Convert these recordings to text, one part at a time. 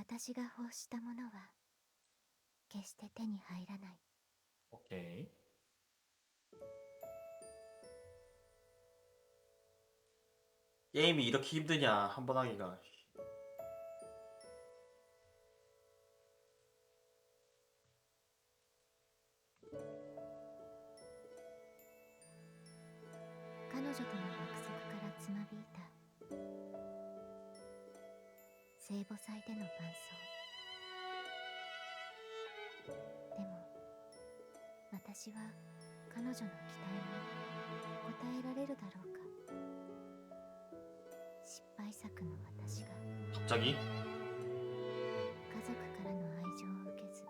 私が欲したものは決して手に入らない。 오케이. 게임이 이렇게 힘드냐 한 번 하기가. 彼女との約束からつまびいた聖母祭での伴奏。でも私は彼女の期待に応えられるだろうか。失敗作の私が 갑자기? 家族からの愛情を受けず、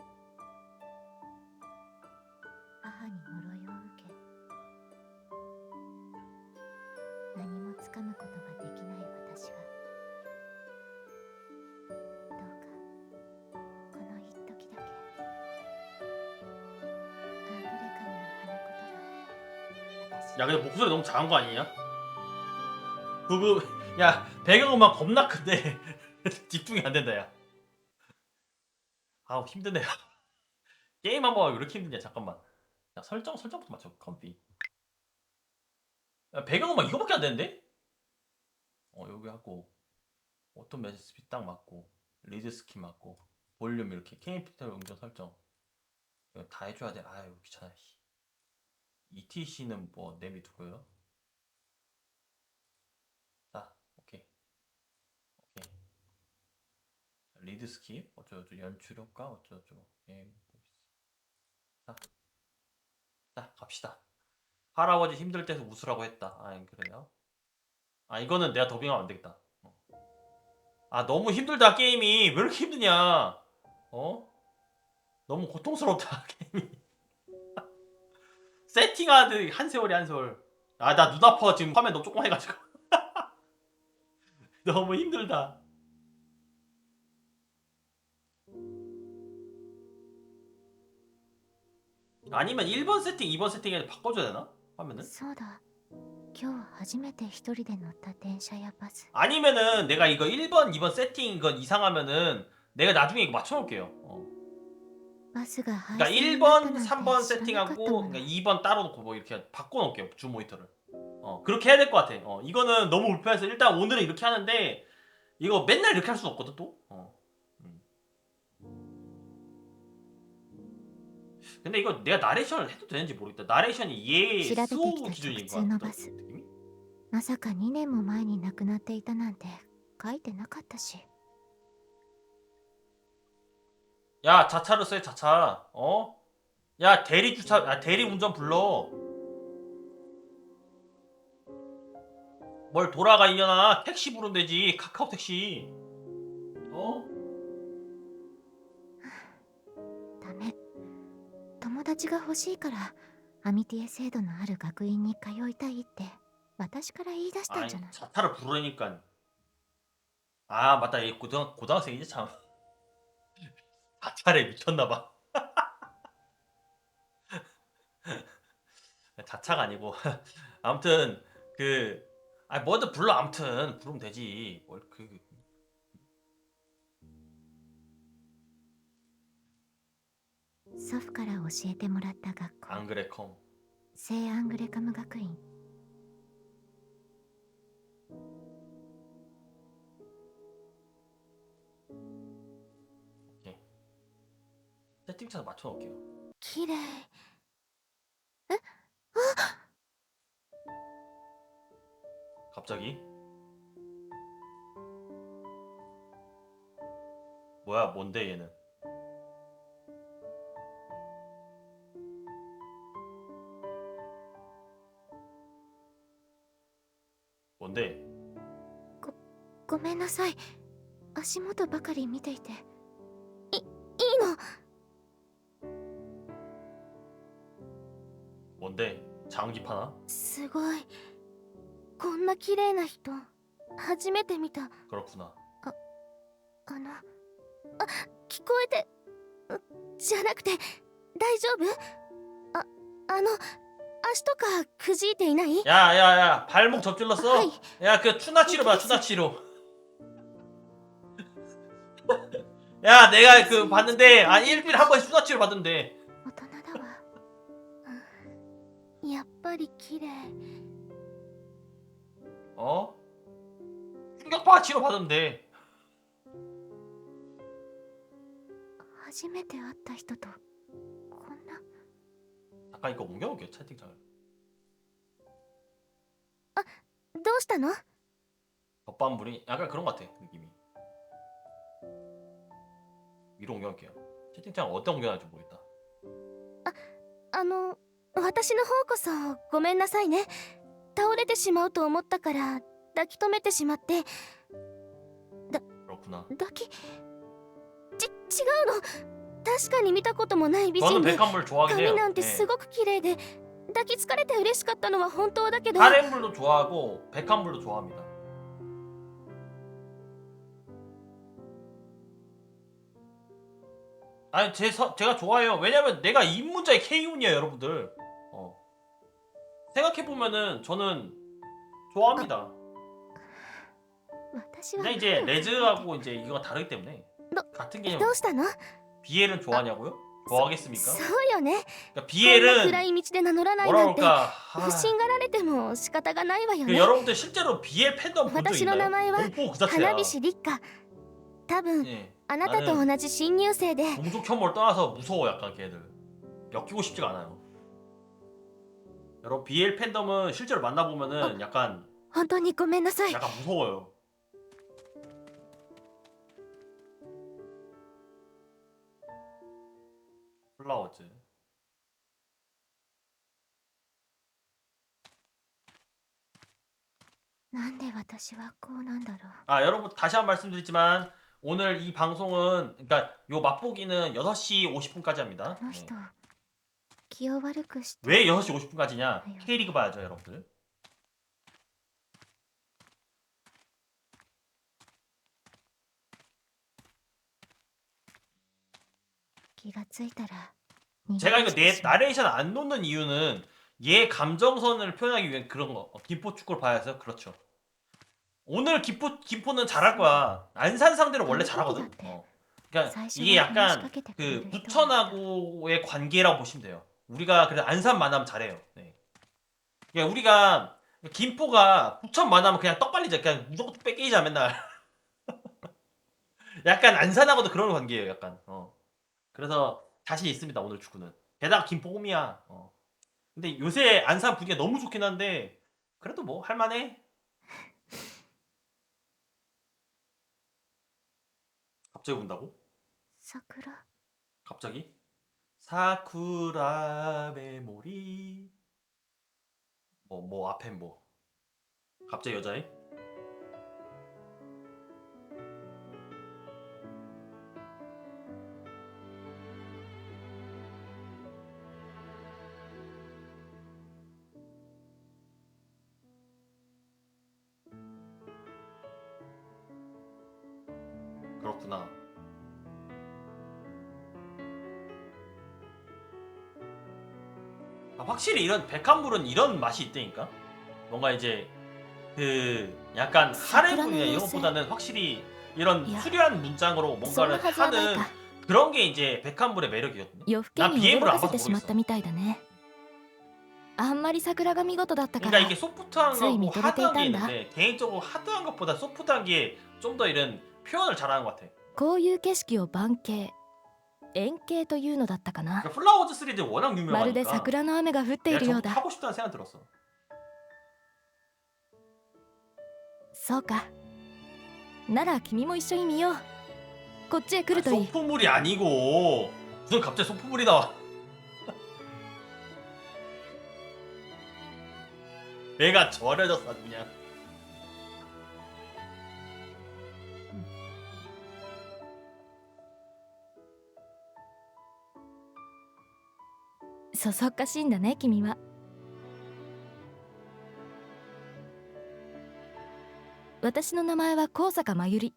母に呪いを受け、何もつかむことができない私が、どうかこの一時だけアングレカムの花言葉を私 야 근데 목소리 너무 작은 거 아니냐? 그거 야 배경음악 겁나 큰데 집중이 안 된다 야. 아우 힘드네. 게임 한번 하기 왜 이렇게 힘드냐 잠깐만. 야 설정부터 맞춰 컴피. 야 배경음악 이거밖에 안 되는데? 여기 하고 어떤 매직 스피드 딱 맞고 리드 스키 맞고 볼륨 이렇게 KMPTR 음정 설정 이거 다 해줘야 돼. 아유 귀찮아. ETC는 뭐 내비두고요. 자 오케이 오케이. 리드 스키 어쩌고저쩌고 연출 효과 어쩌고저쩌고 게임 자, 자 갑시다. 할아버지 힘들 때서 웃으라고 했다. 아 그래요? 아 이거는 내가 더빙하면 안 되겠다. 아 너무 힘들다 게임이. 왜 이렇게 힘드냐? 너무 고통스럽다 게임이. 세팅하는데 한 세월이 한 세월. 아 나 눈 아파 지금 화면 너무 조그만해가지고. 너무 힘들다. 아니면 1번 세팅, 2번 세팅에 바꿔줘야 되나? 화면은? そうだ、今日初めて一人で乗った電車やバス。 아니면은 내가 이거 1번, 2번 세팅 이건 이상하면은 내가 나중에 이거 맞춰놓을게요. バスが廃 그러니까 線になった 1번, なんて 3번 知らなかった 세팅하고 もの。 그러니까 2번 따로 놓고 뭐 이렇게 바꿔놓을게요. 줌 모니터를. 그렇게 해야 될 것 같아. 이거는 너무 불편해서 일단 오늘은 이렇게 하는데 이거 맨날 이렇게 할 수는 없거든 또. 근데 이거 내가 나레이션을 해도 되는지 모르겠다. 나레이션이 얘 調べて 수호 きた直 기준인 것 通の 같다. バス。 느낌이? まさか2年も前に亡くなっていたなんて書いてなかったし。 야 자차를 써 자차. 야 대리 주차, 대리 운전 불러. 뭘 돌아가 이년아. 택시 부르면 되지. 카카오 택시. ダメ。友達が欲しいからアミティエ制度のある学院に通いたいって私から言い出したん 아니 じゃない。 자타를 부르니까. 아 맞다 얘 고등학생이지 참. 자차에 미쳤나봐. 자차가 아니고 아무튼 그 뭐든 불러. 아무튼 부르면 되지. 뭘 그 祖父から教えてもらった学校、 안 그래 컴. 聖アングレカム学院。 오케이. 세팅창 맞춰놓을게요. 綺麗。 갑자기? 뭐야 뭔데 얘는? 뭔데? ごめんなさい、足元ばかり見ていて。いいの。 뭔데? 장기 파나? すごい。こんな綺麗な人初めて見た。 그렇구나. 聞こえてじゃなくて大丈夫？足とかくじいていない？ 야야야 발목 접질렀어? 하이. 야 그 추나 치료 봐 추나 치료. 야 내가 그 봤는데 한 1주일에 한 번씩 수다치를 받는데 大人だわ。やっぱり綺麗。 어? 충격파 치료 받는데 初めて会った人とこんな。 잠깐 이거 옮겨볼게요 채팅창을 どうしたの？ 덧반불이 약간 그런 것 같아 느낌이 위로 옮겨갈게요 채팅창 어디다 옮겨놔야 지 모르겠다 私の方こそごめんなさいね。倒れてしまうと思ったから抱き留めてしまって。 그렇구나 抱き違うの。確かに見たこともない美 저는 人で 백합물 좋아하긴 髪 해요 なんて 예. すごく綺麗で抱きつかれて嬉しかったのは本当だけど。 하렘물도 좋아하고 백합물도 좋아합니다 아니 제가 좋아해요 왜냐면 내가 입문자의 K운이에요 여러분들 생각해보면은 저는 좋아합니다 私は 근데 이제 레즈하고 이제 이거가 다르기 때문에 같은 개념 どうしたの？ 비엘은 좋아하냐고요? 좋아하겠습니까? そうよね。 그러니까 こんな 비엘은 暗い道で名乗らない 뭐라 なんて 그럴까 不審がられても仕方がないわよ 그 ね。 여러분들 실제로 비엘 팬덤 본 적 私の 있나요? 名前は 공포 그 자체야 花菱立花。多分 예. あなたと 나는 同じ新入生で 동족 혐오를 떠나서 무서워 약간 걔들 엮이고 싶지가 않아요 여러분 BL 팬덤은 실제로 만나보면은 약간 本当にごめんなさい。 약간 무서워요 플라워즈なんで私はこうなんだろう。 아 여러분 다시 한 번 말씀드리지만 오늘 이 방송은 그러니까 요 맛보기는 6시 50분까지 합니다 あの人気を悪くして。 왜 6시 50분까지냐 K리그 봐야죠 여러분들 제가 이거 나레이션 안 놓는 이유는 얘 감정선을 표현하기 위한 그런 거 김포 축구를 봐야 해서 그렇죠 오늘 김포는 잘할 거야 안산 상대로 원래 잘하거든 그러니까 이게 약간 그 부천하고의 관계라고 보시면 돼요 우리가 그래 안산 만하면 잘해요 네. 그러니까 우리가 김포가 부천 만하면 그냥 떡 빨리자 그냥 무조건 뺏기자 맨날 약간 안산하고도 그런 관계예요 약간 그래서 자신 있습니다 오늘 축구는 게다가 김포 홈이야 근데 요새 안산 분위기가 너무 좋긴 한데 그래도 뭐 할만해 갑자기 온다고? 桜 갑자기? 사쿠라 메모리 뭐 앞에 뭐 갑자기 여자애? 그렇구나 확실히 이런 백합물은 이런 맛이 있다니까 뭔가 이제 그 약간 하렘물이나 이런 것보다는 확실히 이런 수려한 문장으로 뭔가를 하는 그런 게 이제 백합물의 매력이거든요 夜更け 난 に驚 BM을 か 안 せ 봐서 てしまった 모르겠어 みたいだね。あんまり桜が見事だったか 그러니까 ら 이게 소프트한つい 거고 見とれていたんだ。 하드한 게 있는데 개인적으로 하드한 것보다 소프트한 게 좀 더 이런 표현을 잘하는 것 같아 こういう景色を晩景円形というのだったかな。 그러니까 플라워즈 3도 워낙 まるで 유명하니까 桜の雨が降ってい 내가 るよう 저것도 だ。 하고 싶다는 생각 들었어 そうか。なら君も一緒に見よう。こっちへ来るといい。 소프물이 아니고 무슨 갑자기 소프물이 나와 내가 절여졌어 그냥 そそっかしいんだね君は。私の名前は高坂真由里。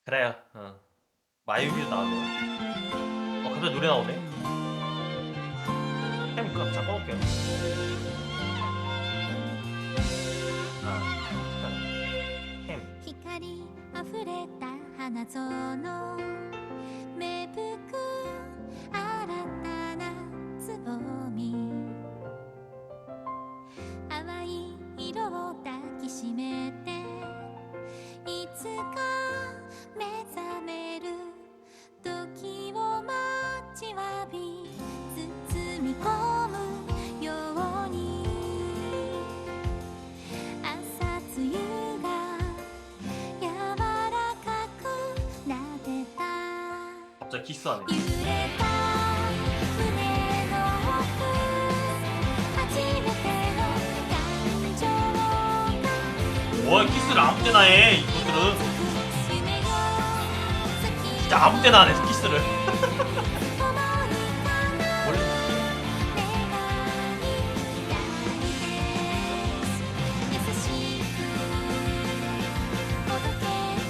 그래요 마유비도 나왔네요 갑자기 노래 나오네 캠 이거 잠깐 꺼볼게요. 아, 잠깐. 캠. 光あふれた花園芽吹く新たなつぼみ淡い色を抱きしめていつか目覚める時を待ちわび包み込むように朝露が柔らかくなでた 갑자기 키스하네. 揺れた胸の奥初めての感情が 와 키스를 아무 때나 해 이것들은. 夢よ 진짜 아무 때나 안 해 키스를. 共に叶う 원래 願い抱いて優しくほどけ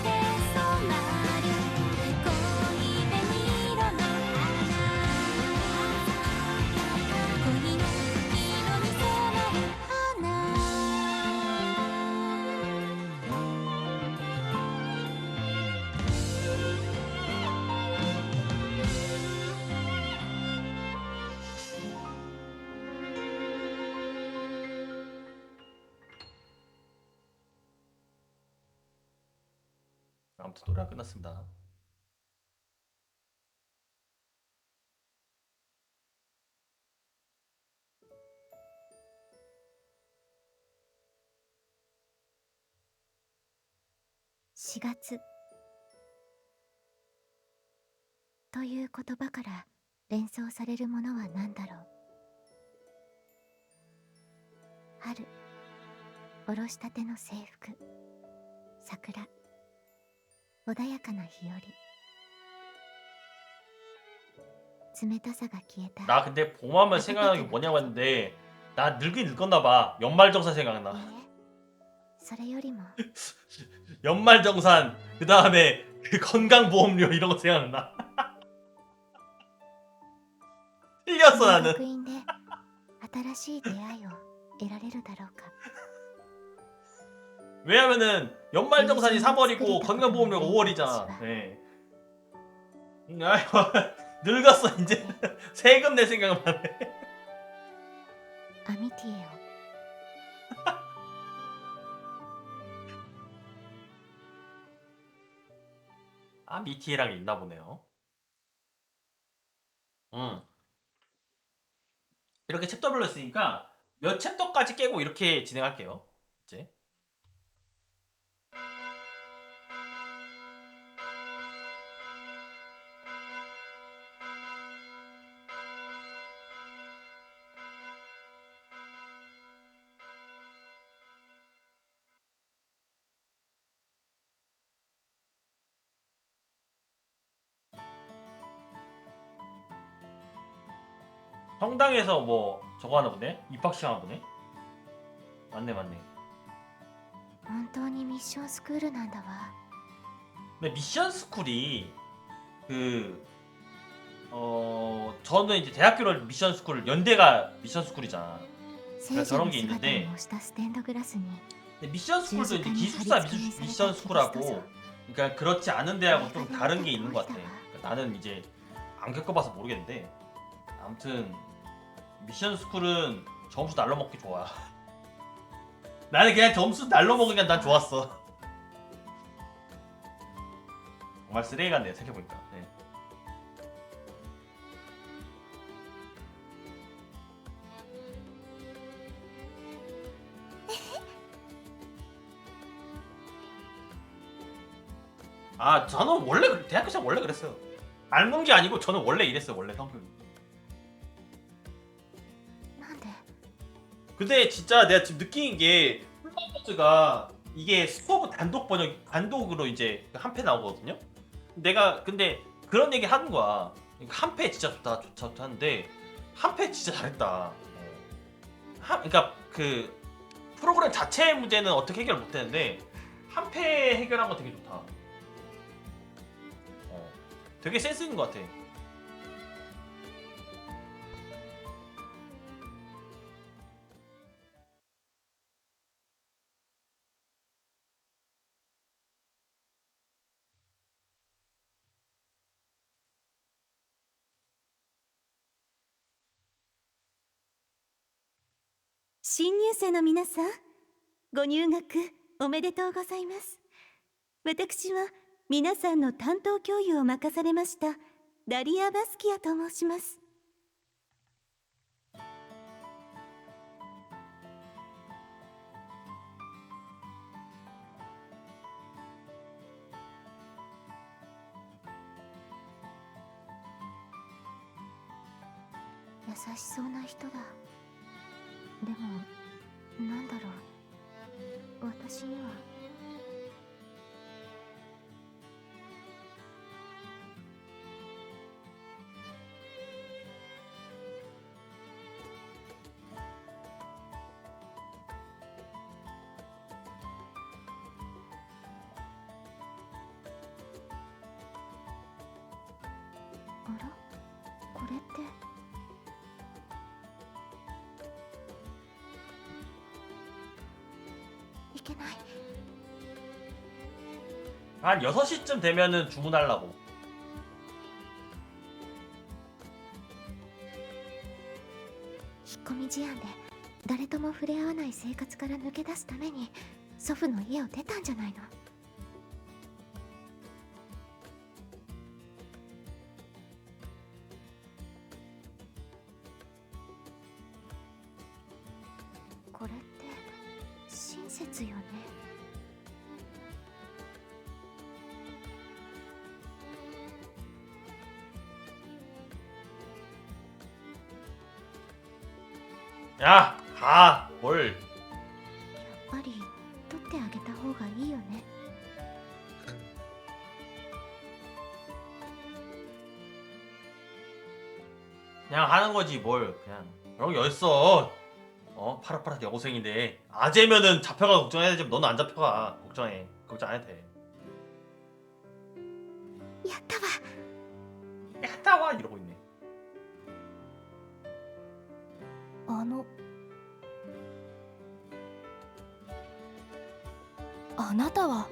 て染まる恋紅色の花恋の色に染まる花 아무튼 노래가 끝났습니다.4月という言葉から連想されるものは何だろう。春、おろしたての制服、桜、穏やかな日和、冷たさが消えた。 나 근데 봄하면 생각나는 게 뭐냐고 했는데 나 늙긴 늙었나 봐. 연말정산 생각나. いいえ、それよりも 연말정산 그 다음에 그 건강보험료 이런 거 생각나. 틀렸어 この 나는. 学院で新しい出会いを得られるだろうか。 왜냐면은 연말정산이 3월이고 건강보험료가 5월이잖아. 네. 아유 늙었어 이제. 세금 낼 생각만 해. アミティエを 아 미티에랑 있나 보네요. 이렇게 챕터별로 했으니까 몇 챕터까지 깨고 이렇게 진행할게요. 이제. 성당에서 뭐 저거 하나 보네? 입학식 하나 보네? 맞네 맞네. 本当にミッションスクールなんだわ。 근데 미션 스쿨이 저는 이제 대학교를 미션 스쿨 연대가 미션 스쿨이잖아. 聖女 저런 の 게 姿 있는데 を模したステンドグラスに 근데 미션 十 스쿨도 字 이제 架に貼り 기숙사 付けにされ 미션 たキリスト 스쿨하고 像。 그러니까 그렇지 않은 데하고 좀 다른 게 있는 것 같아. 그러니까 나는 이제 안 겪어봐서 모르겠는데 아무튼 미션 스쿨은 점수 날려먹기 좋아. 나는 그냥 점수 날려먹으니까 난 좋았어. 정말 쓰레기 같네 생각해보니까. 네. 아 저는 원래 대학교생 원래 그랬어요. 닮은 게 아니고 저는 원래 이랬어요. 원래 성격이. なんで 근데 진짜 내가 지금 느낀 게 플라이버즈가 이게 수업 단독으로 이제 한 패 나오거든요. 내가 근데 그런 얘기 하는 거야. 한 패 진짜 좋다 하는데 한 패 진짜 잘했다. 그러니까 그 프로그램 자체의 문제는 어떻게 해결 못했는데 한 패 해결한 거 되게 좋다. 되게 센스 있는 것 같아. 新入生の皆さん、ご入学おめでとうございます。私は皆さんの担当教諭を任されましたダリア・バスキアと申します。優しそうな人だ。でもなんだろう、私には。あら、これって。いけない。 한 6시쯤 되면은 주문하려고. 引っ込み思案で誰とも触れ合わない生活から抜け出すために祖父の家を出たんじゃないの。これって親切よね。야, 가. 뭘. やっぱり取ってあげた方がいいよね。 그냥 하는 거지 뭘. 그냥 그런 게 어딨어. 파릇파릇 여고생인데 아재면은 잡혀가 걱정해야 되지. 너는 안 잡혀가. 걱정해. 걱정 안 해도 돼. やったわ。 야, 따와 이러고 있네. あなたは。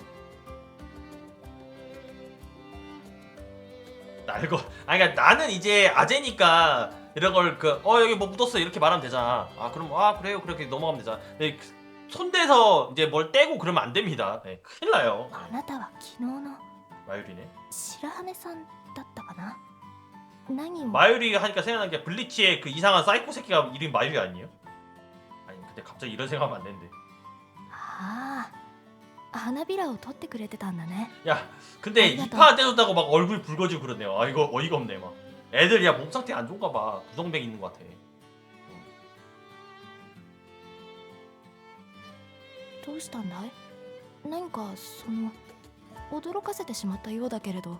날고. 아니 그러니까 나는 이제 아재니까 이런 걸 여기 뭐 묻었어 이렇게 말하면 되잖아. 아 그럼 그래요 그렇게 넘어가면 되잖아. 근데 손대서 이제 뭘 떼고 그러면 안 됩니다. 네, 큰일 나요. あなたは昨日の 마유리네. 白羽さんだったかな。何を。 마유리가 하니까 생각난 게 블리치의 그 이상한 사이코 새끼가 이름이 마유리 아니에요? 아니 근데 갑자기 이런 생각하면 안 되는데. ああ、花びらを取ってくれてたんだね。 야 근데 이파 떼줬다고 막 얼굴 붉어지고 그러네요. 아 이거 어이가 없네 막. 애들 야 몸 상태 안 좋은가 봐. 부정맥 있는 것 같아. どうしたんだい。何か驚かせてしまったようだけれど。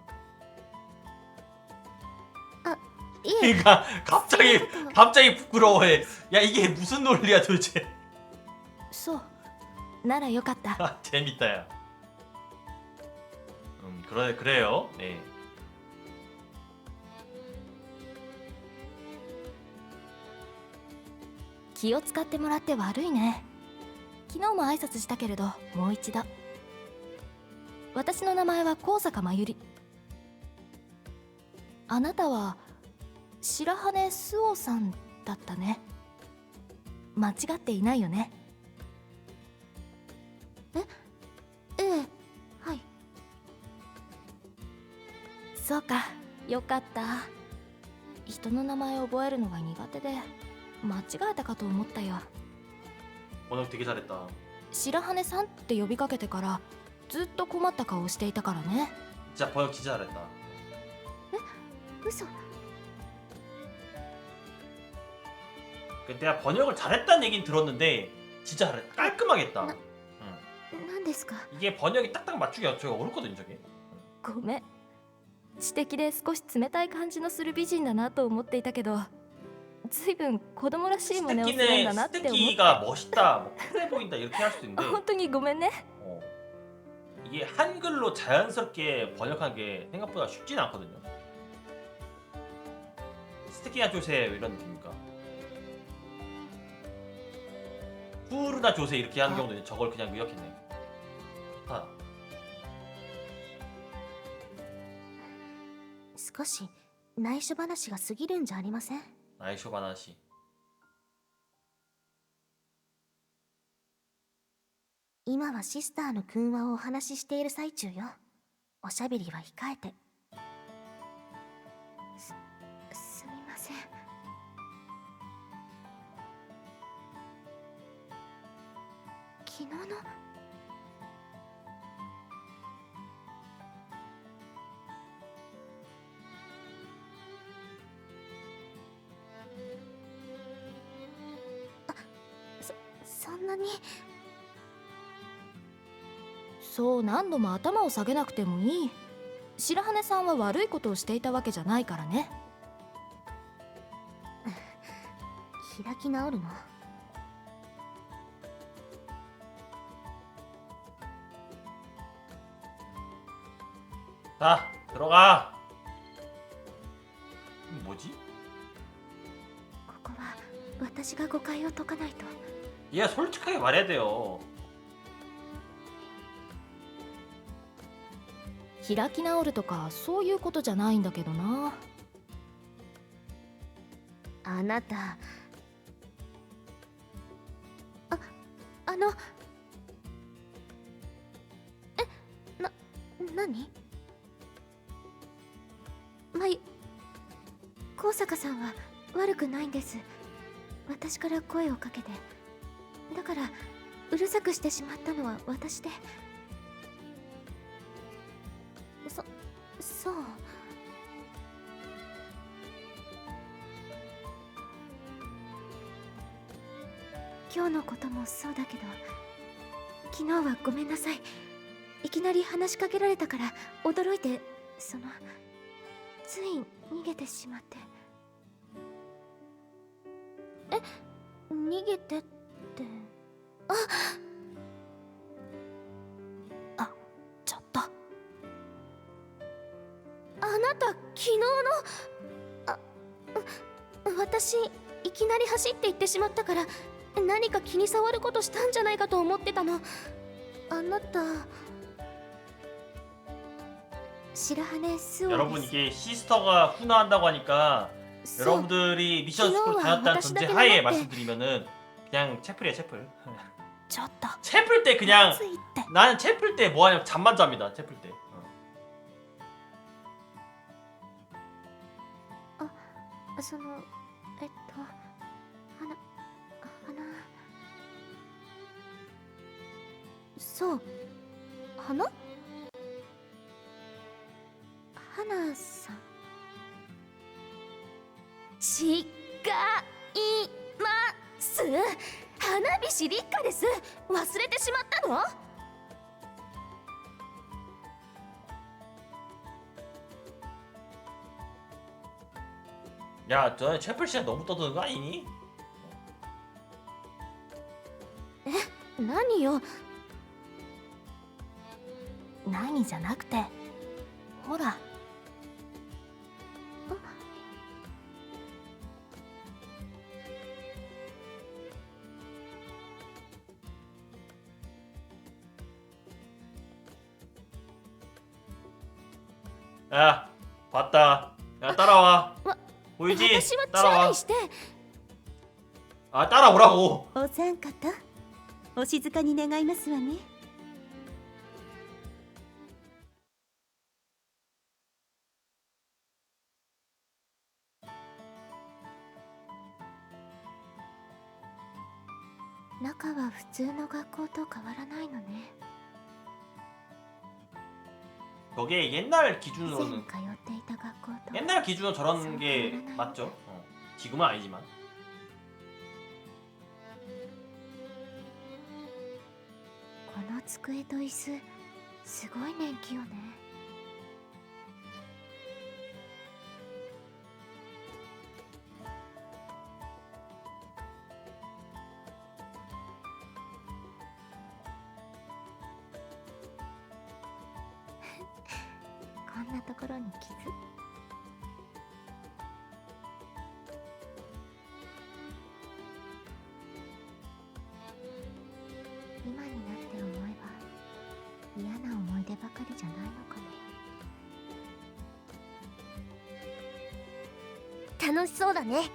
いえ、 그러니까 갑자기 부끄러워해. 야 이게 무슨 논리야 도대체. そうならよかった。 아, 재밌다 야. 그래요. 네. 気を使ってもらって悪いね。昨日も挨拶したけれど、もう一度。私の名前は高坂まゆり。あなたは白羽すおさんだったね。間違っていないよね。ええ、はい。そうか、よかった。人の名前を覚えるのが苦手で間違えたかと思ったよ。 번역 되게 잘했다. 白羽さんって呼びかけてからずっと困った顔をしていたからね。 진짜 번역 진짜 잘했다. 嘘。 내가 번역을 잘했다는 얘긴 들었는데 진짜 깔끔하게 했다. 응. 何ですか。 이게 번역이 딱딱 맞추기가 저게 어렵거든 저게. ごめん。知的で少し冷たい感じのする美人だなと思っていたけど、ずいぶん子供らしい真似をするんだなって思った。 스테키가 멋있다, 뭐 쿨해 보인다 이렇게 할 수도 있는데 本当にごめんね。 이게 한글로 자연스럽게 번역하는 게 생각보다 쉽지는 않거든요. 스테키나 조세 이런 느낌이니까. 푸르나 조세 이렇게 하는 경우도 있는데 저걸 그냥 요약했네. 아. 少し内緒話が過ぎるんじゃありません。 나이쇼 바나시. 今はシスターの訓話をお話ししている最中よ。おしゃべりは控えて。すみません。昨日のそんなに。そう何度も頭を下げなくてもいい。白羽さんは悪いことをしていたわけじゃないからね。開き直るの。자, 들어가. 뭐지? ここは私が誤解を解かないと。 얘가 솔직하게 말해야 돼요. 開き直るとかそういうことじゃないんだけどな。あなた、何？高坂さんは悪くないんです。私から声をかけて。だからうるさくしてしまったのは私で。そう。今日のこともそうだけど、昨日はごめんなさい。いきなり話しかけられたから驚いて、つい逃げてしまって。逃げてって。ちょっと。あなた、昨日の。私、いきなり走って行ってしまったから、何か気に障ることしたんじゃないかと思ってたの。あなた、白羽スオ 여러분 です。 이게 시스터가 훈화한다고 하니까 そう。 여러분들이 미션 스쿨 기노와 다녔다는私だ 전제 け 하에 黙って。 말씀드리면은 그냥 채플이야 채플. ちょっと。 채플 때 그냥 ついって。 나는 채플 때 뭐하냐면 잠만 잡니다. 채플 때. そう。花さん。違います。花火師立花です。忘れてしまったの？ 야, 너 채플 씨가 너무 떠드는 거 아니니? 何よ。何じゃなくて、ほら。야, 봤다. 야, 따라와. わ 보이지? 私は注 따라와. 意して。 아, 따라오라고. お三方、お静かに願いますわね。中は普通の学校と変わらないのね。 저게 옛날 以前 기준으로는 通っていた学校と。 옛날 기준으로 저런 게 맞죠? 지금은 아니지만. この机と椅子、すごい年季よね。こんなところに傷。今になって思えば嫌な思い出ばかりじゃないのかも。楽しそうだね。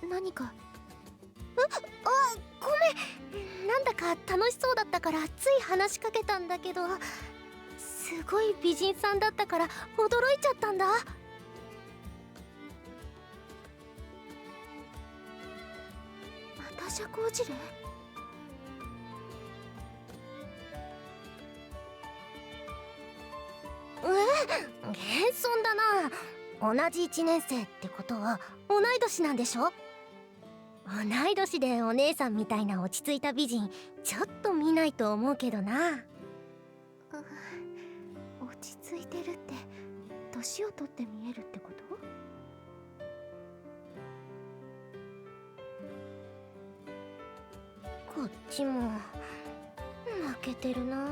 何か。ごめん、なんだか楽しそうだったからつい話しかけたんだけど、すごい美人さんだったから驚いちゃったんだ。また社交辞令？謙遜だな。同じ1年生ってことは同い年なんでしょ。同い年でお姉さんみたいな落ち着いた美人ちょっと見ないと思うけどな。落ち着いてるって年を取って見えるってこと？こっちも負けてるな。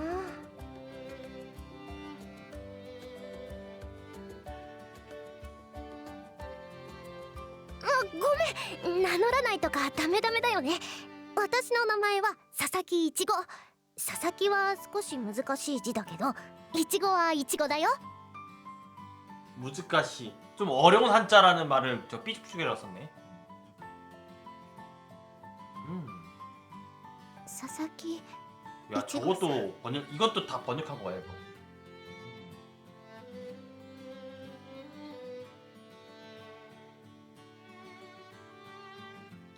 ごめん、名乗らないとかダメだよね。私の名前は佐々木いちご。佐々木は少し難しい字だけど、いちごはいちごだよ。 무즈카시 좀 어려운 한자라는 말을 저 삐죽삐죽이라고 썼네. 佐々木。 야 저것도 번역 이것도 다 번역한 거야 이거.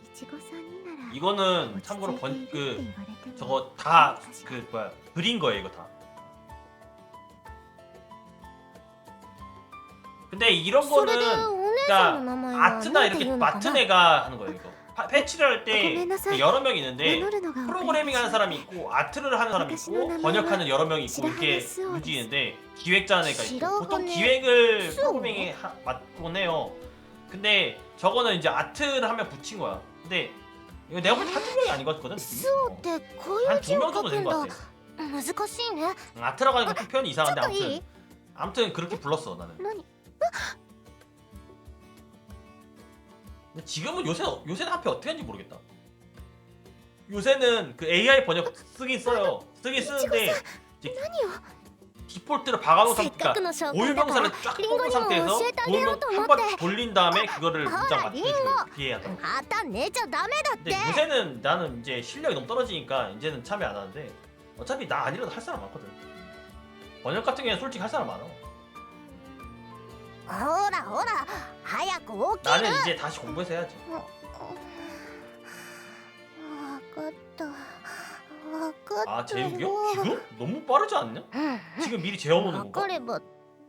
いちごさんになら 이거는 참고로 저거 다 그 뭐야 그린 거예요 이거 다. 근데 이런 それで 거는 お姉さんの名前は 아트나 何て 이렇게 言うのか 맡은 な。 애가 하는 거예요 이거. 패치를 할 때 ごめんなさい。 여러 명이 名 있는데 乗るのが遅れて 프로그래밍 하는 사람이 있고 아트를 하는 사람이 있고 번역하는 여러 명이 있고 이렇게 움직이는데 기획자는 애가 있고 보통 기획을 프로그래밍에 맡곤 해요. 근데 저거는 이제 아트를 하면 붙인 거야. 근데 이거 내가 볼 때 한두 명이 아닌 것 같거든. スオってこういう字 한 を 2명 書 정도 く 된 ん 것 だ。 같아. 難しいね。 아트라고 하니까 좀 표현이 이상한데 잠깐, 이. 아무튼 그렇게 불렀어 나는. 何？ 근데 지금은 요새는 앞에 어떻게 하는지 모르겠다. 요새는 그 AI 번역 쓰긴 써요. 쓰긴 쓰는데 이제 디폴트를 박아놓은 せっかく 상태니까 の紹介だから 고유명사를 쫙 リンゴ 뽑은 にも 상태에서 教えてあげようと思って。 한번 돌린 다음에 그거를 문장 아, 맞춰주고 그렇게 해야 돼. また寝ちゃダメだっ 근데 て。 요새는 나는 이제 실력이 너무 떨어지니까 이제는 참여 안 하는데 어차피 나 아니라도 할 사람 많거든. 번역 같은 경우는 솔직히 할 사람 많아. ほらほら早く起きる。 나는 이제 다시 공부해서 해야지. わかったわかった 아 재욱이요? 지금? 너무 빠르지 않냐? うん 지금 미리 재워놓는 わ 건가? かれば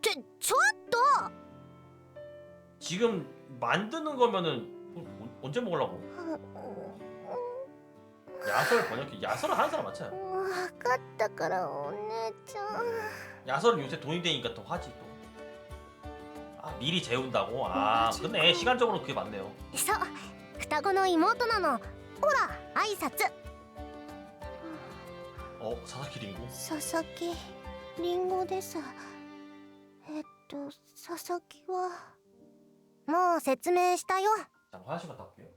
ちょっと 지금 만드는 거면은 언제 먹으려고? 야설 번역기 야설을 하는 사람 많잖아. わかったからお姉ちゃん。 야설은 요새 돈이 되니까 더 하지 또. 아 미리 재운다고? 아 근데 시간적으로 그게 맞네요. そう双子の妹なの。ほら挨拶。 사사키 링고? 佐々木りんごです。佐々木はもう説明したよ。 잠깐 화장실 갔다 올게요.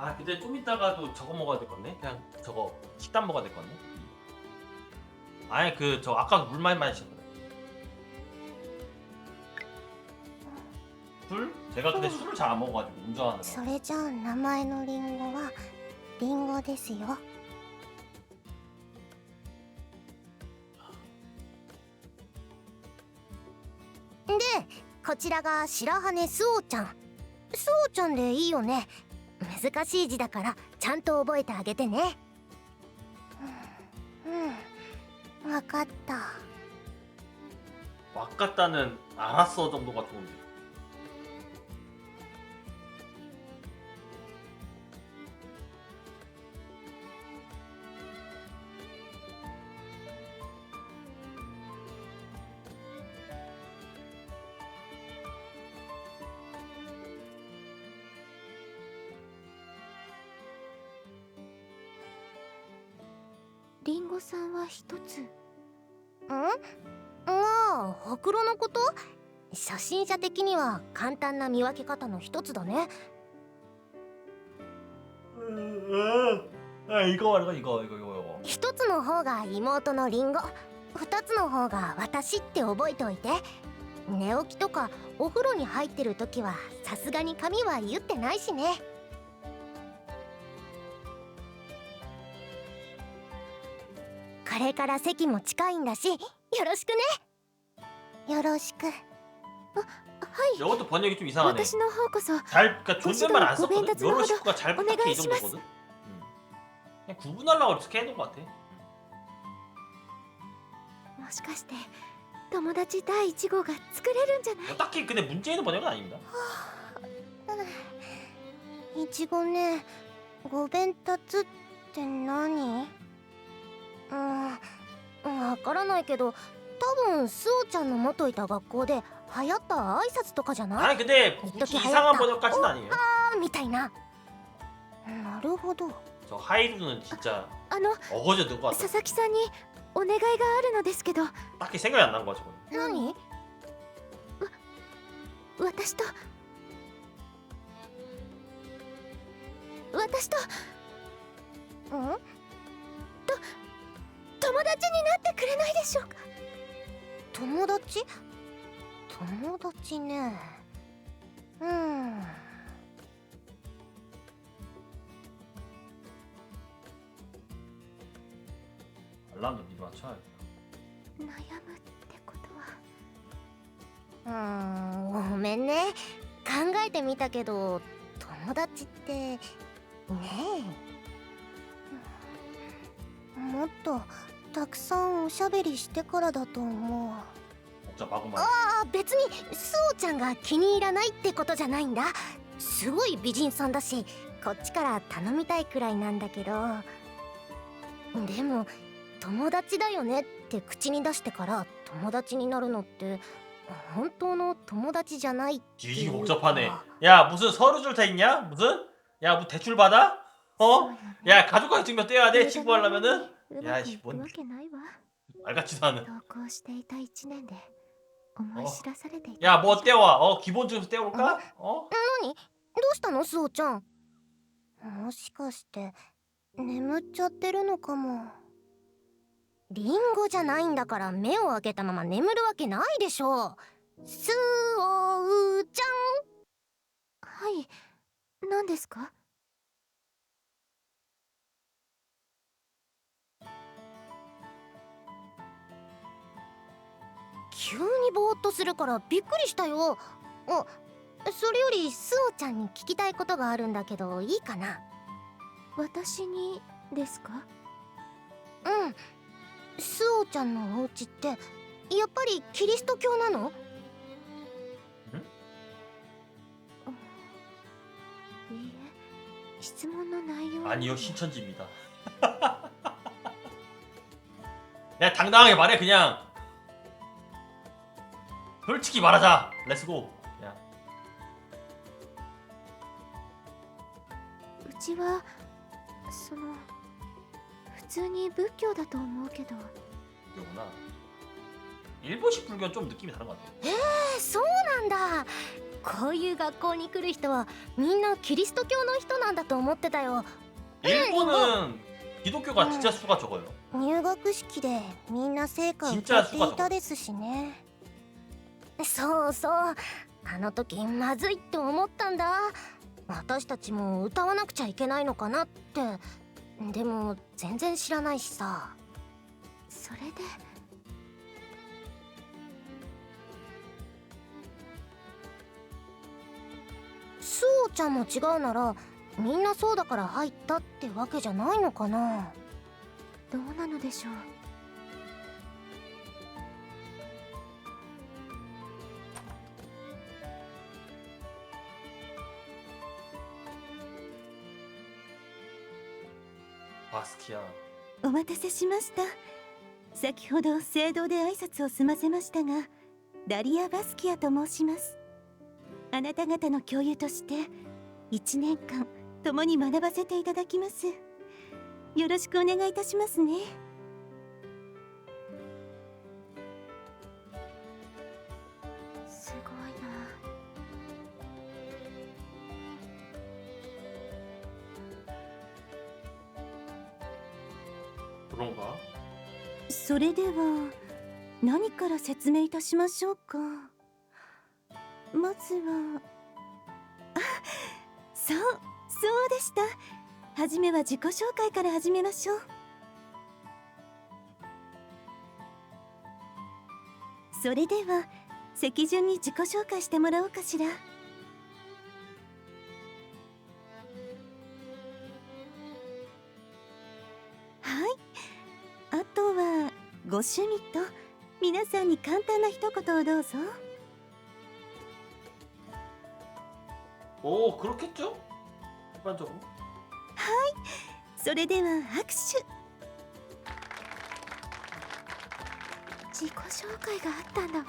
아 근데 좀 이따가도 저거 먹어야 될 건데? 그냥 저거 식단 먹어야 될 건데? 아니 그 저 아까 물 많이 마셨거든. 술? 제가 근데 술을 잘 안 먹어가지고 운전하느라. それじゃあ名前のりんごはりんごですよ。でこちらが白羽スオちゃん。スオちゃんでいいよね。難しい字だからちゃんと覚えてあげてね。うん、わかった。 바꿨다는 알았어 정도가 좋은데.リンゴさんは一つ。ほくろのこと？初心者的には簡単な見分け方の一つだね。 이거 말고 이거. 一つの方が妹のリンゴ、二つの方が私って覚えておいて。寝起きとかお風呂に入ってる時はさすがに髪は言ってないしね。これから席も近いんだしよろしくね。よろしく。이것도 번역이 좀 이상하네. 私の方こそ。 잘, 그러니까 존댓말 안 썼거든. 고벤 요런 식구가 잘 부탁해 이 오네가이시마스. 정도거든. 그냥 구분하려고 이렇게 해놓은 것 같아. もしかして友達第一号が作れるんじゃない？ 뭐 딱히 근데 문제 있는 번역은 아닙니다. いちごね、ご鞭達って何？わからないけど、多分スオちゃんの元いた学校で流行った挨拶とかじゃない？ 아니 근데 굳이 이상한 번역까지는 아니에요. みたいな。なるほど。 저 하이루는 진짜 あの 어거져 넣은 것 佐 같아. 々木さんにお願いがあるのですけど、 딱히 생각이 안 난 거야 저거. 何？私と友達になってくれないでしょうか？友達？友達ね。알람도 미리 맞춰야겠다. 悩むってことは。ごめんね。考えてみたけど、友達ってねえ。もっとたくさんおしゃべりしてからだと思う。 먹자 마구만. 別にスオちゃんが気に入らないってことじゃないんだ。すごい美人さんだし、こっちから頼みたいくらいなんだけど。でも友達だよねって口に出してから友達になるのって本当の友達じゃないってい 지지 う 복잡하네. 야 무슨 서류 줄타 있냐? 무슨? 야 뭐 대출 받아? 어? 야 가족관계 증명 떼야 돼 친구 하려면은? う 야 まく 이 いく 뭔 わけないわ。 말 같지도 않은. 同行していた1年で思い知らされていた。 야 뭐 떼와? 기본 좀 떼올까? 何？どうしたのスオちゃん？もしかして眠っちゃってるのかも。リンゴじゃないんだから目を開けたまま眠るわけないでしょ。スオちゃん。はい、何ですか？急にぼーっとするからびっくりしたよ。それよりスオちゃんに聞きたいことがあるんだけどいいかな？私にですか？スオちゃんのお家ってやっぱりキリスト教なの？いいえ、質問の内容は。 아니요 신천지입니다. 야 당당하게 말해 그냥. 솔직히 말하자. 렛츠고. 야. うちはその普通に仏教だと思うけど。 이거구나. 일본식 불교는 좀 느낌이 다른 것 같아. そうなんだ。こういう学校に来る人はみんなキリスト教の人なんだと思ってたよ。 일본은 기독교가 진짜 수가 적어요. 入学式でみんな聖歌を 진짜 歌っていたですしね。そうそう、あの時まずいって思ったんだ。私たちも歌わなくちゃいけないのかなって。でも全然知らないしさ。それで。スオちゃんも違うならみんなそうだから入ったってわけじゃないのかな？どうなのでしょう。スキア。お待たせしました。先ほど聖堂で挨拶を済ませましたが、ダリア・バスキアと申します。あなた方の教諭として1年間共に学ばせていただきます。よろしくお願いいたしますね。すごいな。그런가? それでは何から説明いたしましょうか。まずはそうでした。はじめは自己紹介から始めましょう。それでは席順に自己紹介してもらおうかしら。はい、あとはご趣味と皆さんに簡単な一言をどうぞ。 오, 그렇겠죠? 일반적으로. それでは拍手。自己紹介があったんだわ。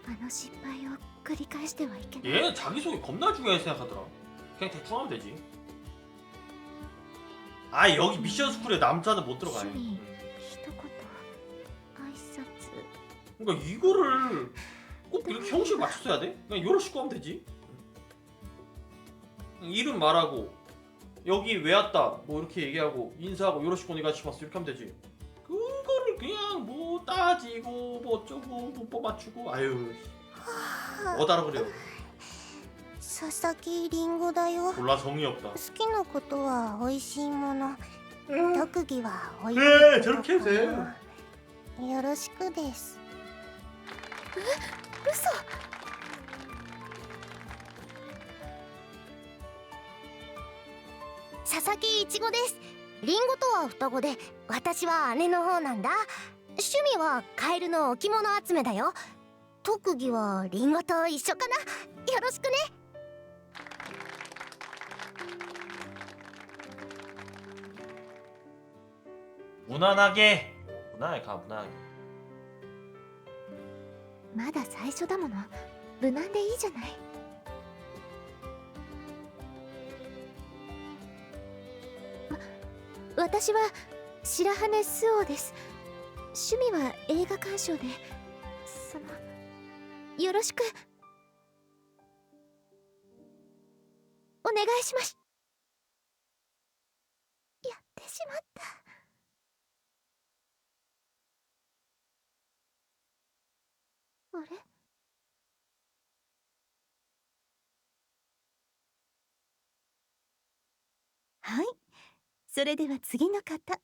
あの失敗を繰り返してはいけない。 얘 자기소개 겁나 중요하게 생각하더라. 그냥 대충 하면 되지. 아, 여기 미션 스쿨에 남자는 못 들어가요. 슈미. 一言挨拶。 그러니까 이거를 꼭 이렇게 형식 맞춰서 해야 돼? 그냥 요러시고 하면 되지. 이름 말하고 여기 왜 왔다 뭐 이렇게 얘기하고 인사하고 요러시고 오니가시마스 이렇게 하면 되지. 그거를 그냥 뭐 따지고 뭐 어쩌고 문법 맞추고 아유 뭐다라 그래요. 佐々木りんごだよ。 몰라 정이 없다. 好きなことは美味しいもの、特技はおいしいねえことか 저렇게 해도 돼. な。よろしくです。嘘。佐々木いちごです。りんごとは双子で、私は姉の方なんだ。趣味はカエルの置物集めだよ。特技はりんごと一緒かな。よろしくね。 무난하게 무난하게 가 무난하게. まだ最初だもの。無難でいいじゃない。私は白羽スオです。趣味は映画鑑賞で、よろしくお願いします。やってしまった。あれ？はい、それでは次の方。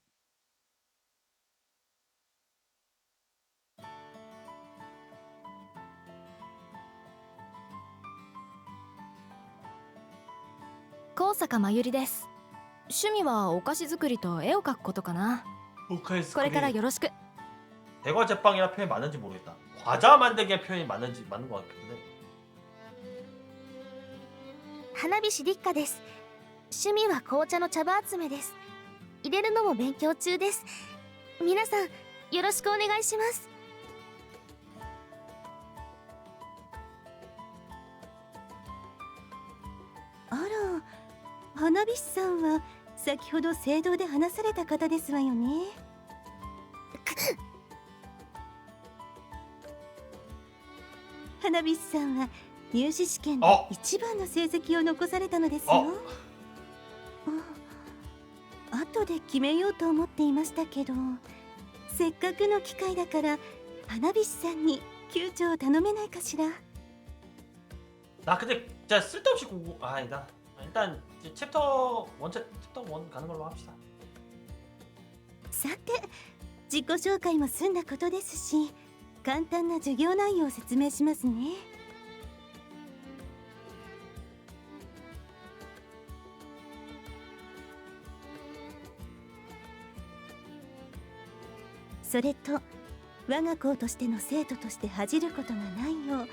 高坂まゆりです。趣味はお菓子作りと絵を描くことかな。これからよろしく。 대과 제빵이라 표현이 맞는지 모르겠다. 과자 만들기의 표현이 맞는지 맞는 것 같은데. 花火師立花です。趣味は紅茶の茶葉集めです。入れるのも勉強中です。皆さんよろしくお願いします。あら、花火師さんは先ほど聖堂で話された方ですわよね。花火師さんは入試試験で一番の成績を残されたのですよ。後で決めようと思っていましたけど、せっかくの機会だから花火師さんに救助を頼めないかしら。 나 근데 진짜 쓸데없이 공부 아니다. 일단 이제 챕터 1 가는 걸로 합시다. さて、自己紹介も済んだことですし、簡単な授業内容を説明しますね。それと我が校としての生徒として恥じることがないよう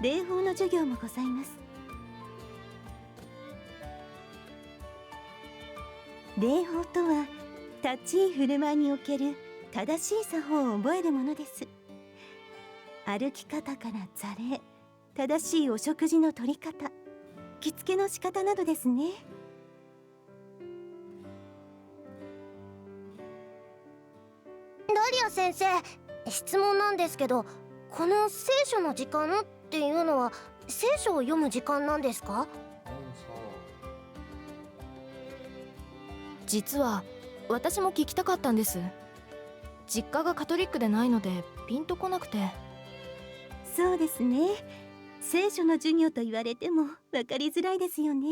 礼法の授業もございます。礼法とは立ち居振る舞いにおける正しい作法を覚えるものです。歩き方から座礼、正しいお食事の取り方、着付けの仕方などですね。ダリア先生、質問なんですけど、この聖書の時間っていうのは聖書を読む時間なんですか？実は私も聞きたかったんです。実家がカトリックでないのでピンとこなくて。そうですね。聖書の授業と言われても分かりづらいですよね。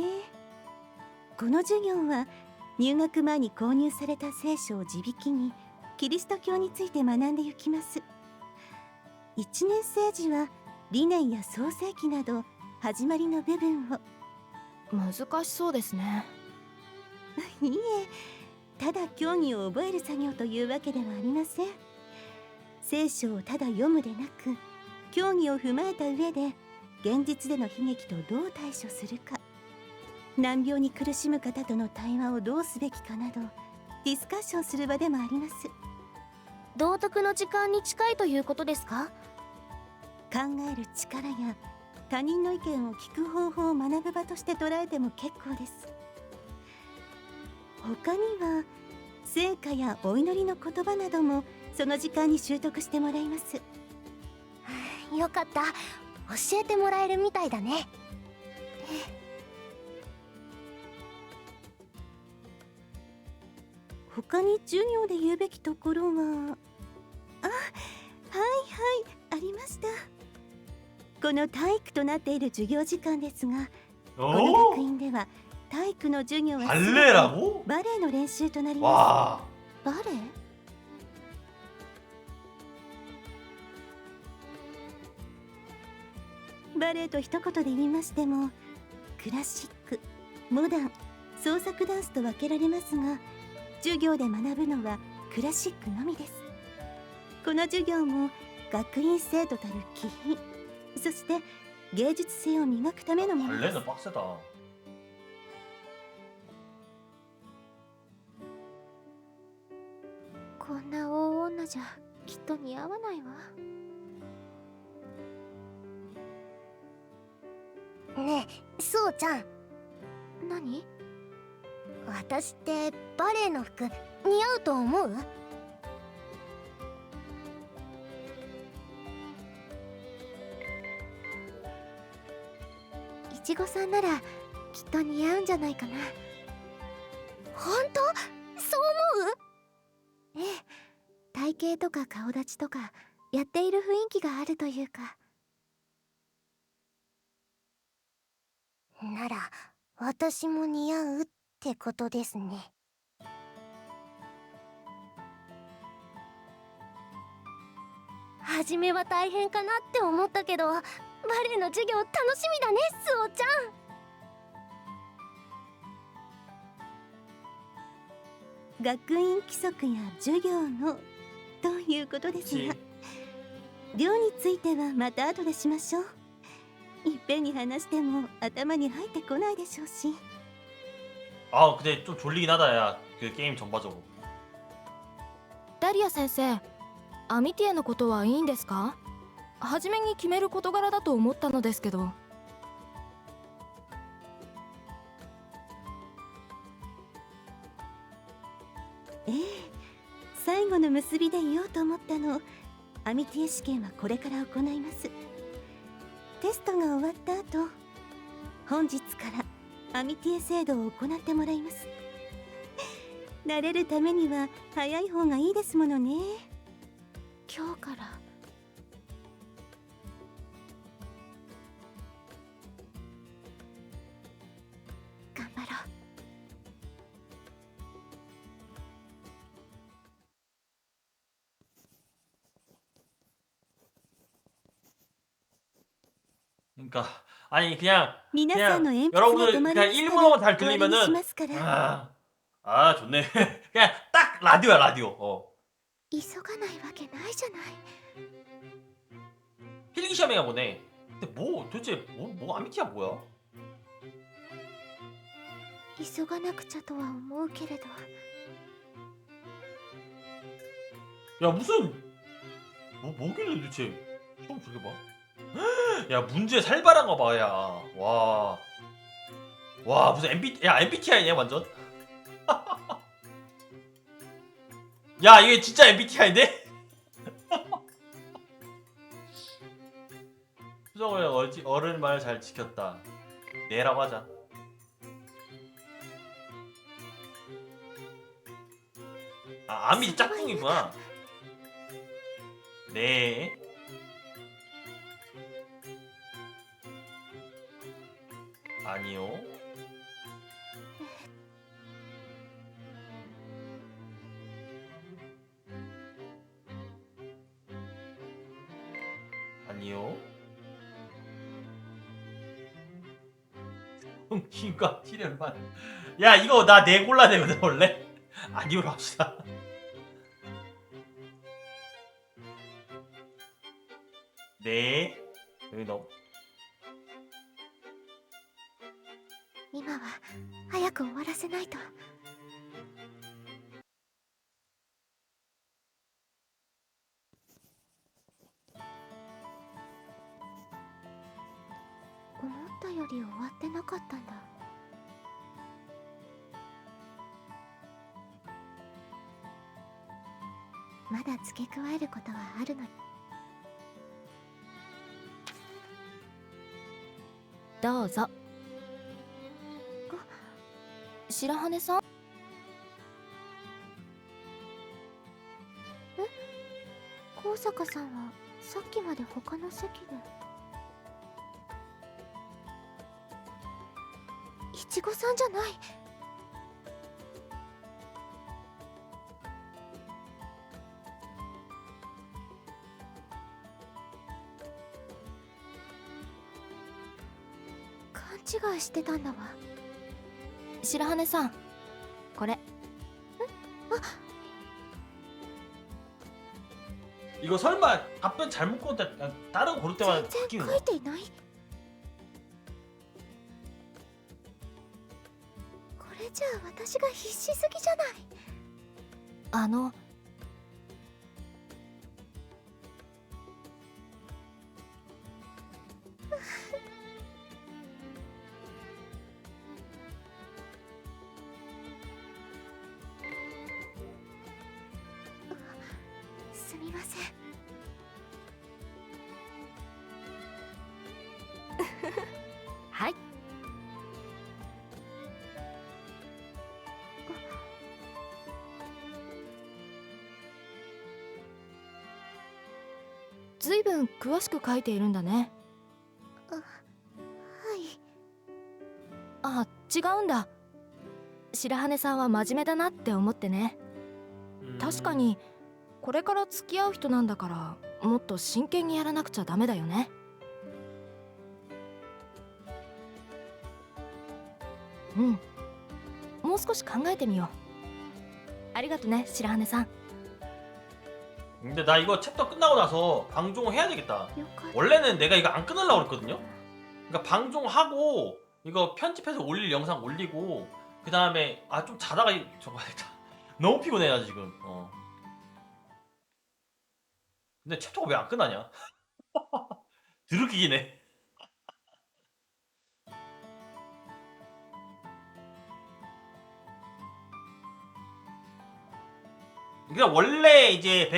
この授業は入学前に購入された聖書を地引きにキリスト教について学んでいきます。1年生時は理念や創世記など始まりの部分を。難しそうですね。いいえ、ただ教義を覚える作業というわけではありません。聖書をただ読むでなく、教義を踏まえた上で現実での悲劇とどう対処するか、難病に苦しむ方との対話をどうすべきかなどディスカッションする場でもあります。道徳の時間に近いということですか？考える力や他人の意見を聞く方法を学ぶ場として捉えても結構です。他には聖歌やお祈りの言葉などもその時間に習得してもらいます。よかった、教えてもらえるみたいだね。他に授業で言うべきところは、はいはいありました。この体育となっている授業時間ですが、この学院では体育の授業は全て 발레라고? バレエの練習となりま 와. す。バレエ？バレエと一言で言いましても、クラシック、モダン、創作ダンスと分けられますが、授業で学ぶのはクラシックのみです。この授業も学院生徒たる気品、そして芸術性を磨くためのものです。 발레는 빡세다. こんな大女じゃきっと似合わないわ。ねえ、そうちゃん、何？私ってバレエの服似合うと思う？いちごさんならきっと似合うんじゃないかな。本当？そう思う？ええ、体型とか顔立ちとかやっている雰囲気があるというか。なら私も似合うってことですね。初めは大変かなって思ったけど、バレエの授業楽しみだね、スオちゃん。学院規則や授業のということですが、量についてはまた後でしましょう。いっぺんに話しても頭に入ってこないでしょうし。 아 근데 좀 졸리긴 하다 야. 그 게임 전반적으로. ダリア先生、アミティエのことはいいんですか？初めに決める事柄だと思ったのですけど。ええ、最後の結びで言おうと思ったの。アミティエ試験はこれから行います。テストが終わった後、本日からアミティエ制度を行ってもらいます。慣れるためには早い方がいいですものね。今日から頑張ろう。그러니까 아니 그냥 皆さんの鉛筆が 여러분들 止ま 그냥 りました 1분만 ら 잘 終わりにし 들리면은 ますから。 아 좋네. 그냥 딱 라디오야 라디오. 急がないわけないじゃない。 필기 시험인가 보네. 근데 뭐 도대체 뭐 아미티야 뭐야? 急がなくちゃとは思うけれど。 야 무슨 뭐길래 도대체 처음 저게 봐? 야 문제 살벌한 거 봐. 야 와 무슨 MBTI냐 완전? 야 이게 진짜 MBTI인데? 수정을 어른 말 잘 지켰다. 네라고 하자. 아 아미 짝꿍이구나. 네. 아니요. 아니요. 힘과 시련만. 야 이거 나 네 골라내거든 원래. 아니요로 합시다. 네. 여기 넣어. 今は早く終わらせないと。思ったより終わってなかったんだ。まだ付け加えることはあるのに。どうぞ。白羽さん。高坂さんはさっきまで他の席で。いちごさんじゃない。勘違いしてたんだわ。白羽さん、これ。 이거 설마 답변 잘못 고르다 다른 거 고를 때마다 全然 바뀌는 書 거? いていない。これじゃあ私が必死すぎじゃない。すみません。はい。ずいぶん詳しく書いているんだね。はい。あ、違うんだ。白羽さんは真面目だなって思ってね。確かにこれから付き合う人なんだからもっと真剣にやらなくちゃダメだよね。うん、もう少し考えてみよう。ありがとね白羽さん。 근데 나 이거 챕터 끝나고 나서 방종을 해야 되겠다. よかった。 원래는 내가 이거 안 끊으려고 그랬거든요. 그러니까 방종하고 이거 편집해서 올릴 영상 올리고 그 다음에 아 좀 자다가 저거 해야겠다. 너무 피곤해 나 지금. 근데 챕터가 왜 안 끝나냐? 드럽긴 해. 그러니까 원래 이제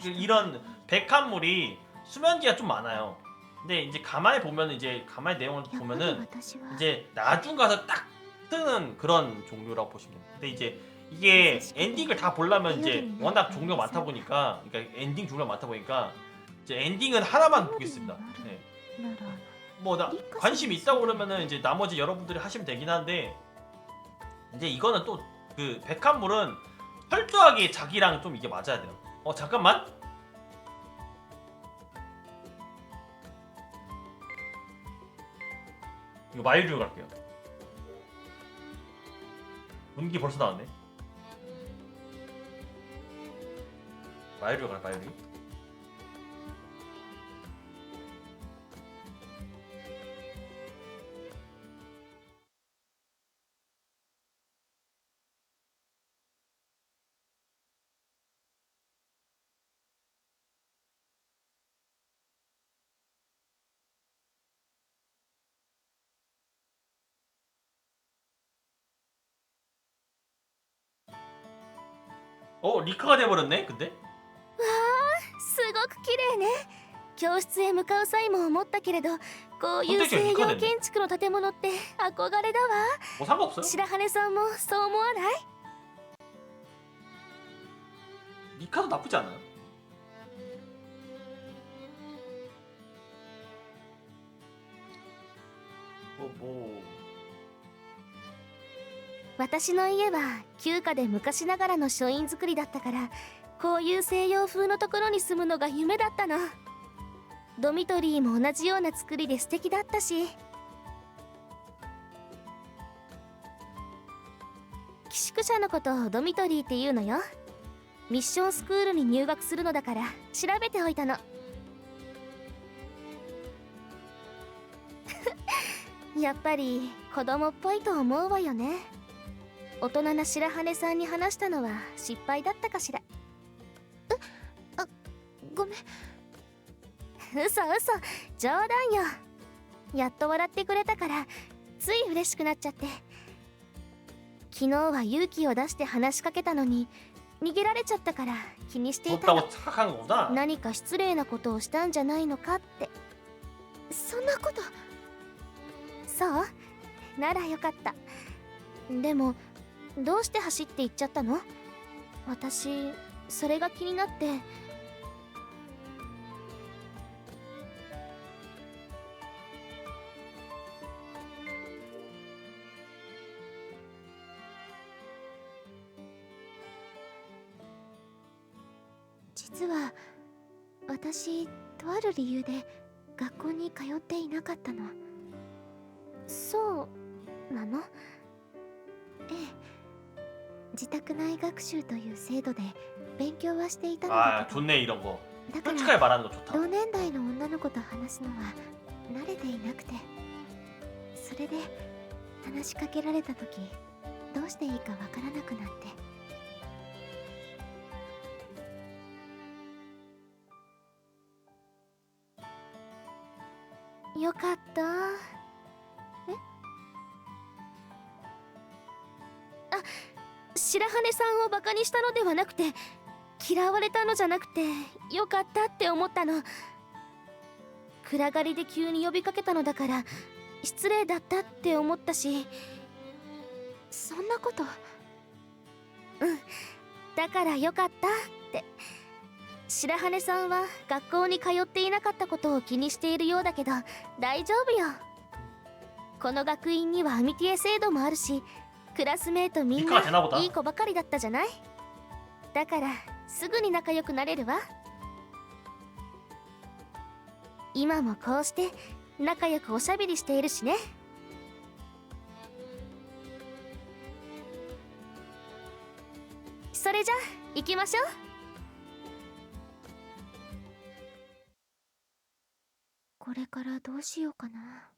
이런 백합물이 수면기가 좀 많아요. 근데 이제 가만히 보면 이제 가만히 내용을 やっぱり 보면은 私は 이제 나중 가서 딱 뜨는 그런 종류라고 보시면 돼요. 근데 이제 이게 엔딩을 다 보려면 이제 워낙 종류가 많다 보니까, 그러니까 엔딩 종류가 많다 보니까 이제 엔딩은 하나만 보겠습니다. 네. なら 뭐 나 관심 있다고 그러면은 이제 나머지 여러분들이 하시면 되긴 한데 이제 이거는 또 그 백합물은 철저하게 자기랑 좀 이게 맞아야 돼요. 잠깐만. 이거 마일류 갈게요. 분기 벌써 나왔네. 마일류 갈 마일류. 리카가 돼버렸네 근데? すごく綺麗ね。教室へ向かう際も思ったけれど、こういう西洋建築の建物って憧れだわ。 뭐 상관없어요? 白羽さんもそう思わない？ 리카도 나쁘지 않아요. 뭐 私の家は旧家で昔ながらの書院造りだったから、こういう西洋風のところに住むのが夢だったの。ドミトリーも同じような作りで素敵だったし。寄宿舎のことをドミトリーっていうのよ。ミッションスクールに入学するのだから調べておいたの。やっぱり子供っぽいと思うわよね。大人な白羽さんに話したのは失敗だったかしら。ごめん。嘘嘘、冗談よ。やっと笑ってくれたからつい嬉しくなっちゃって。昨日は勇気を出して話しかけたのに逃げられちゃったから気にしていたの。 뒀다고 착각한 거구나. 何か失礼なことをしたんじゃないのかって。そんなこと。そうならよかった。でもどうして走って行っちゃったの？私それが気になって。実は私とある理由で学校に通っていなかったの。そうなの？ええ、自宅内学習という制度で勉強はしていたのだ 아 けど、 좋네 이런 거. だから 솔직하게 말하는 거 좋다. 同年代の女の子と話すのは慣れていなくて、それで話しかけられた時どうしていいかわからなくなって。よかった。白羽さんをバカにしたのではなくて、嫌われたのじゃなくてよかったって思ったの。暗がりで急に呼びかけたのだから失礼だったって思ったし。そんなこと。だからよかったって。白羽さんは学校に通っていなかったことを気にしているようだけど大丈夫よ。この学院にはアミティエ制度もあるし、クラスメートみんないい子ばかりだったじゃない。だからすぐに仲良くなれるわ。今もこうして仲良くおしゃべりしているしね。それじゃ行きましょう。これからどうしようかな。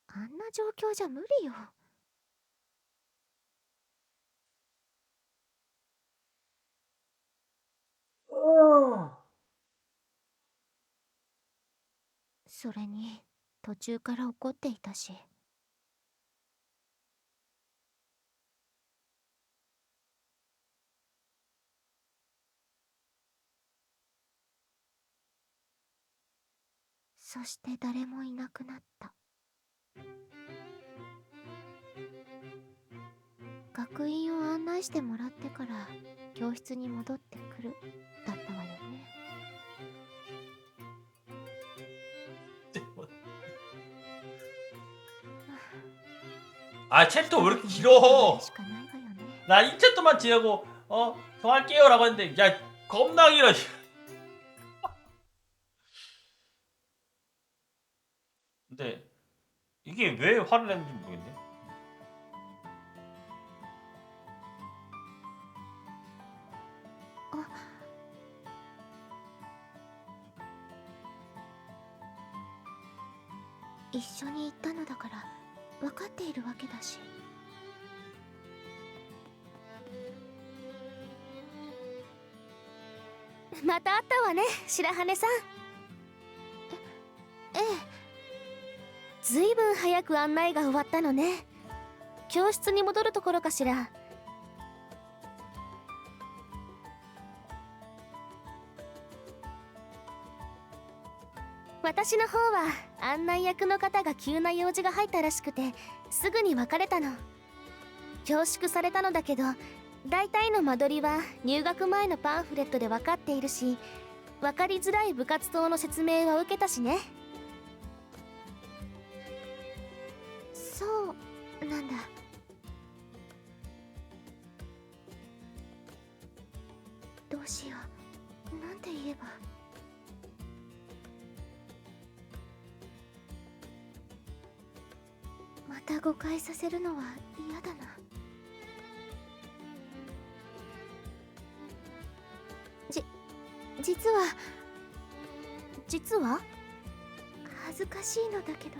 あんな状況じゃ無理よ。それに途中から怒っていたし。そして誰もいなくなった。学院を案内してもらってから教室に戻ってくるだったわよね。 아 챕터 왜 이렇게 길어? しかないわよね。 나 2챕 동안 지내고 정할게요 라고 했는데 야 겁나 길어. 근데 이게 왜 화를 내는지 모르겠네. 어? 一緒に行ったのだから分かっているわけだし。また会ったわね、白羽さん。ええ。ずいぶん早く案内が終わったのね。教室に戻るところかしら。私の方は案内役の方が急な用事が入ったらしくてすぐに別れたの。恐縮されたのだけど、大体の間取りは入学前のパンフレットで分かっているし、分かりづらい部活動の説明は受けたしね。そうなんだ。どうしよう、なんて言えば。また誤解させるのは嫌だな。実は恥ずかしいのだけど。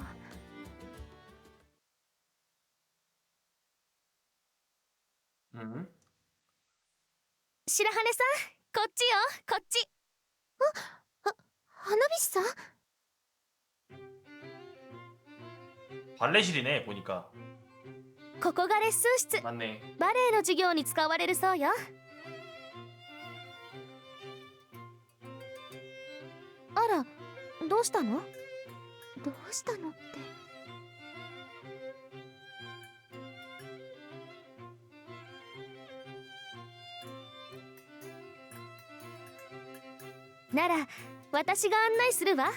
うん白羽さん、こっちよ、こっち。花火師さん。 발레실이네 보니까. ここがレッスン室。 맞네. バレエの授業に使われるそうよ。あら、どうしたの？どうしたのって。なら私が案内するわ。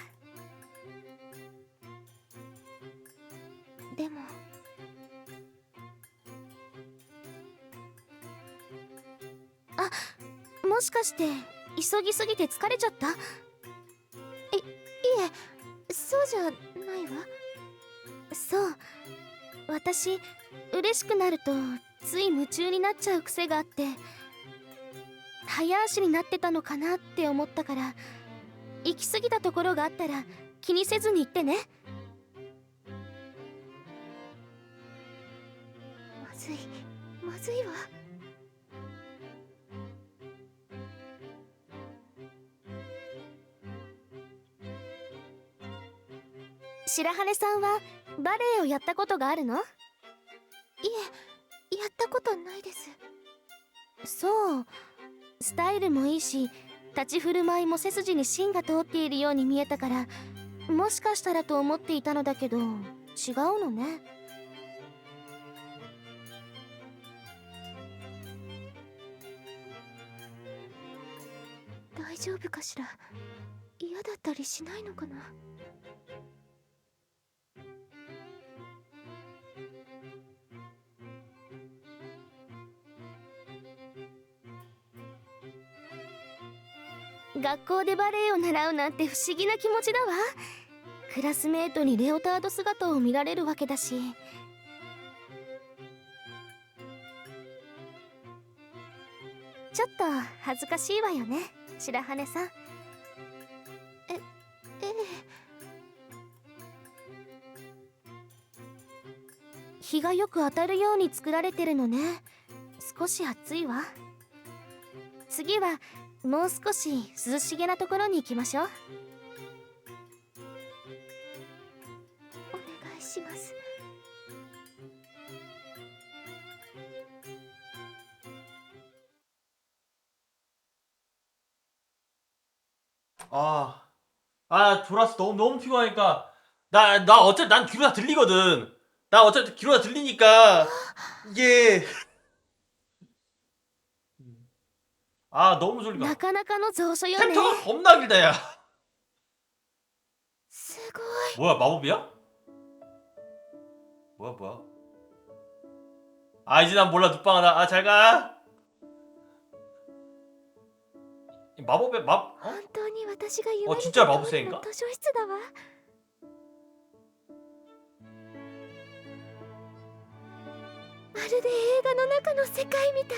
でももしかして急ぎすぎて疲れちゃった？いえ、そうじゃないわ。そう、私嬉しくなるとつい夢中になっちゃう癖があって、早足になってたのかなって思ったから、行き過ぎたところがあったら気にせずに言ってね。まずいわ。白羽さんはバレエをやったことがあるの？いえ、やったことないです。そう、スタイルもいいし、立ち振る舞いも背筋に芯が通っているように見えたから、もしかしたらと思っていたのだけど、違うのね。大丈夫かしら？嫌だったりしないのかな？学校でバレエを習うなんて不思議な気持ちだわ。クラスメートにレオタード姿を見られるわけだし。ちょっと恥ずかしいわよね、白羽さん。ええ。日がよく当たるように作られてるのね。少し暑いわ。次はもう少し涼しげなところに行きましょう。お願いします。졸았어. 너무 피곤하니까. 나 어차피 난 귀로 다 들리거든. 나 어차피 귀로 다 들리니까. 이게. 너무 졸리다. なかなかの蔵書よね。 챕터가 겁나 길다, 야. すごい。 뭐야, 마법이야? 뭐야. 이제 난 몰라, 눕방하다. 잘 가. 마법의 어? 本当に私が夢見 진짜 た 마법사인가? 図書室だわ。まるで映画の中の世界みたい。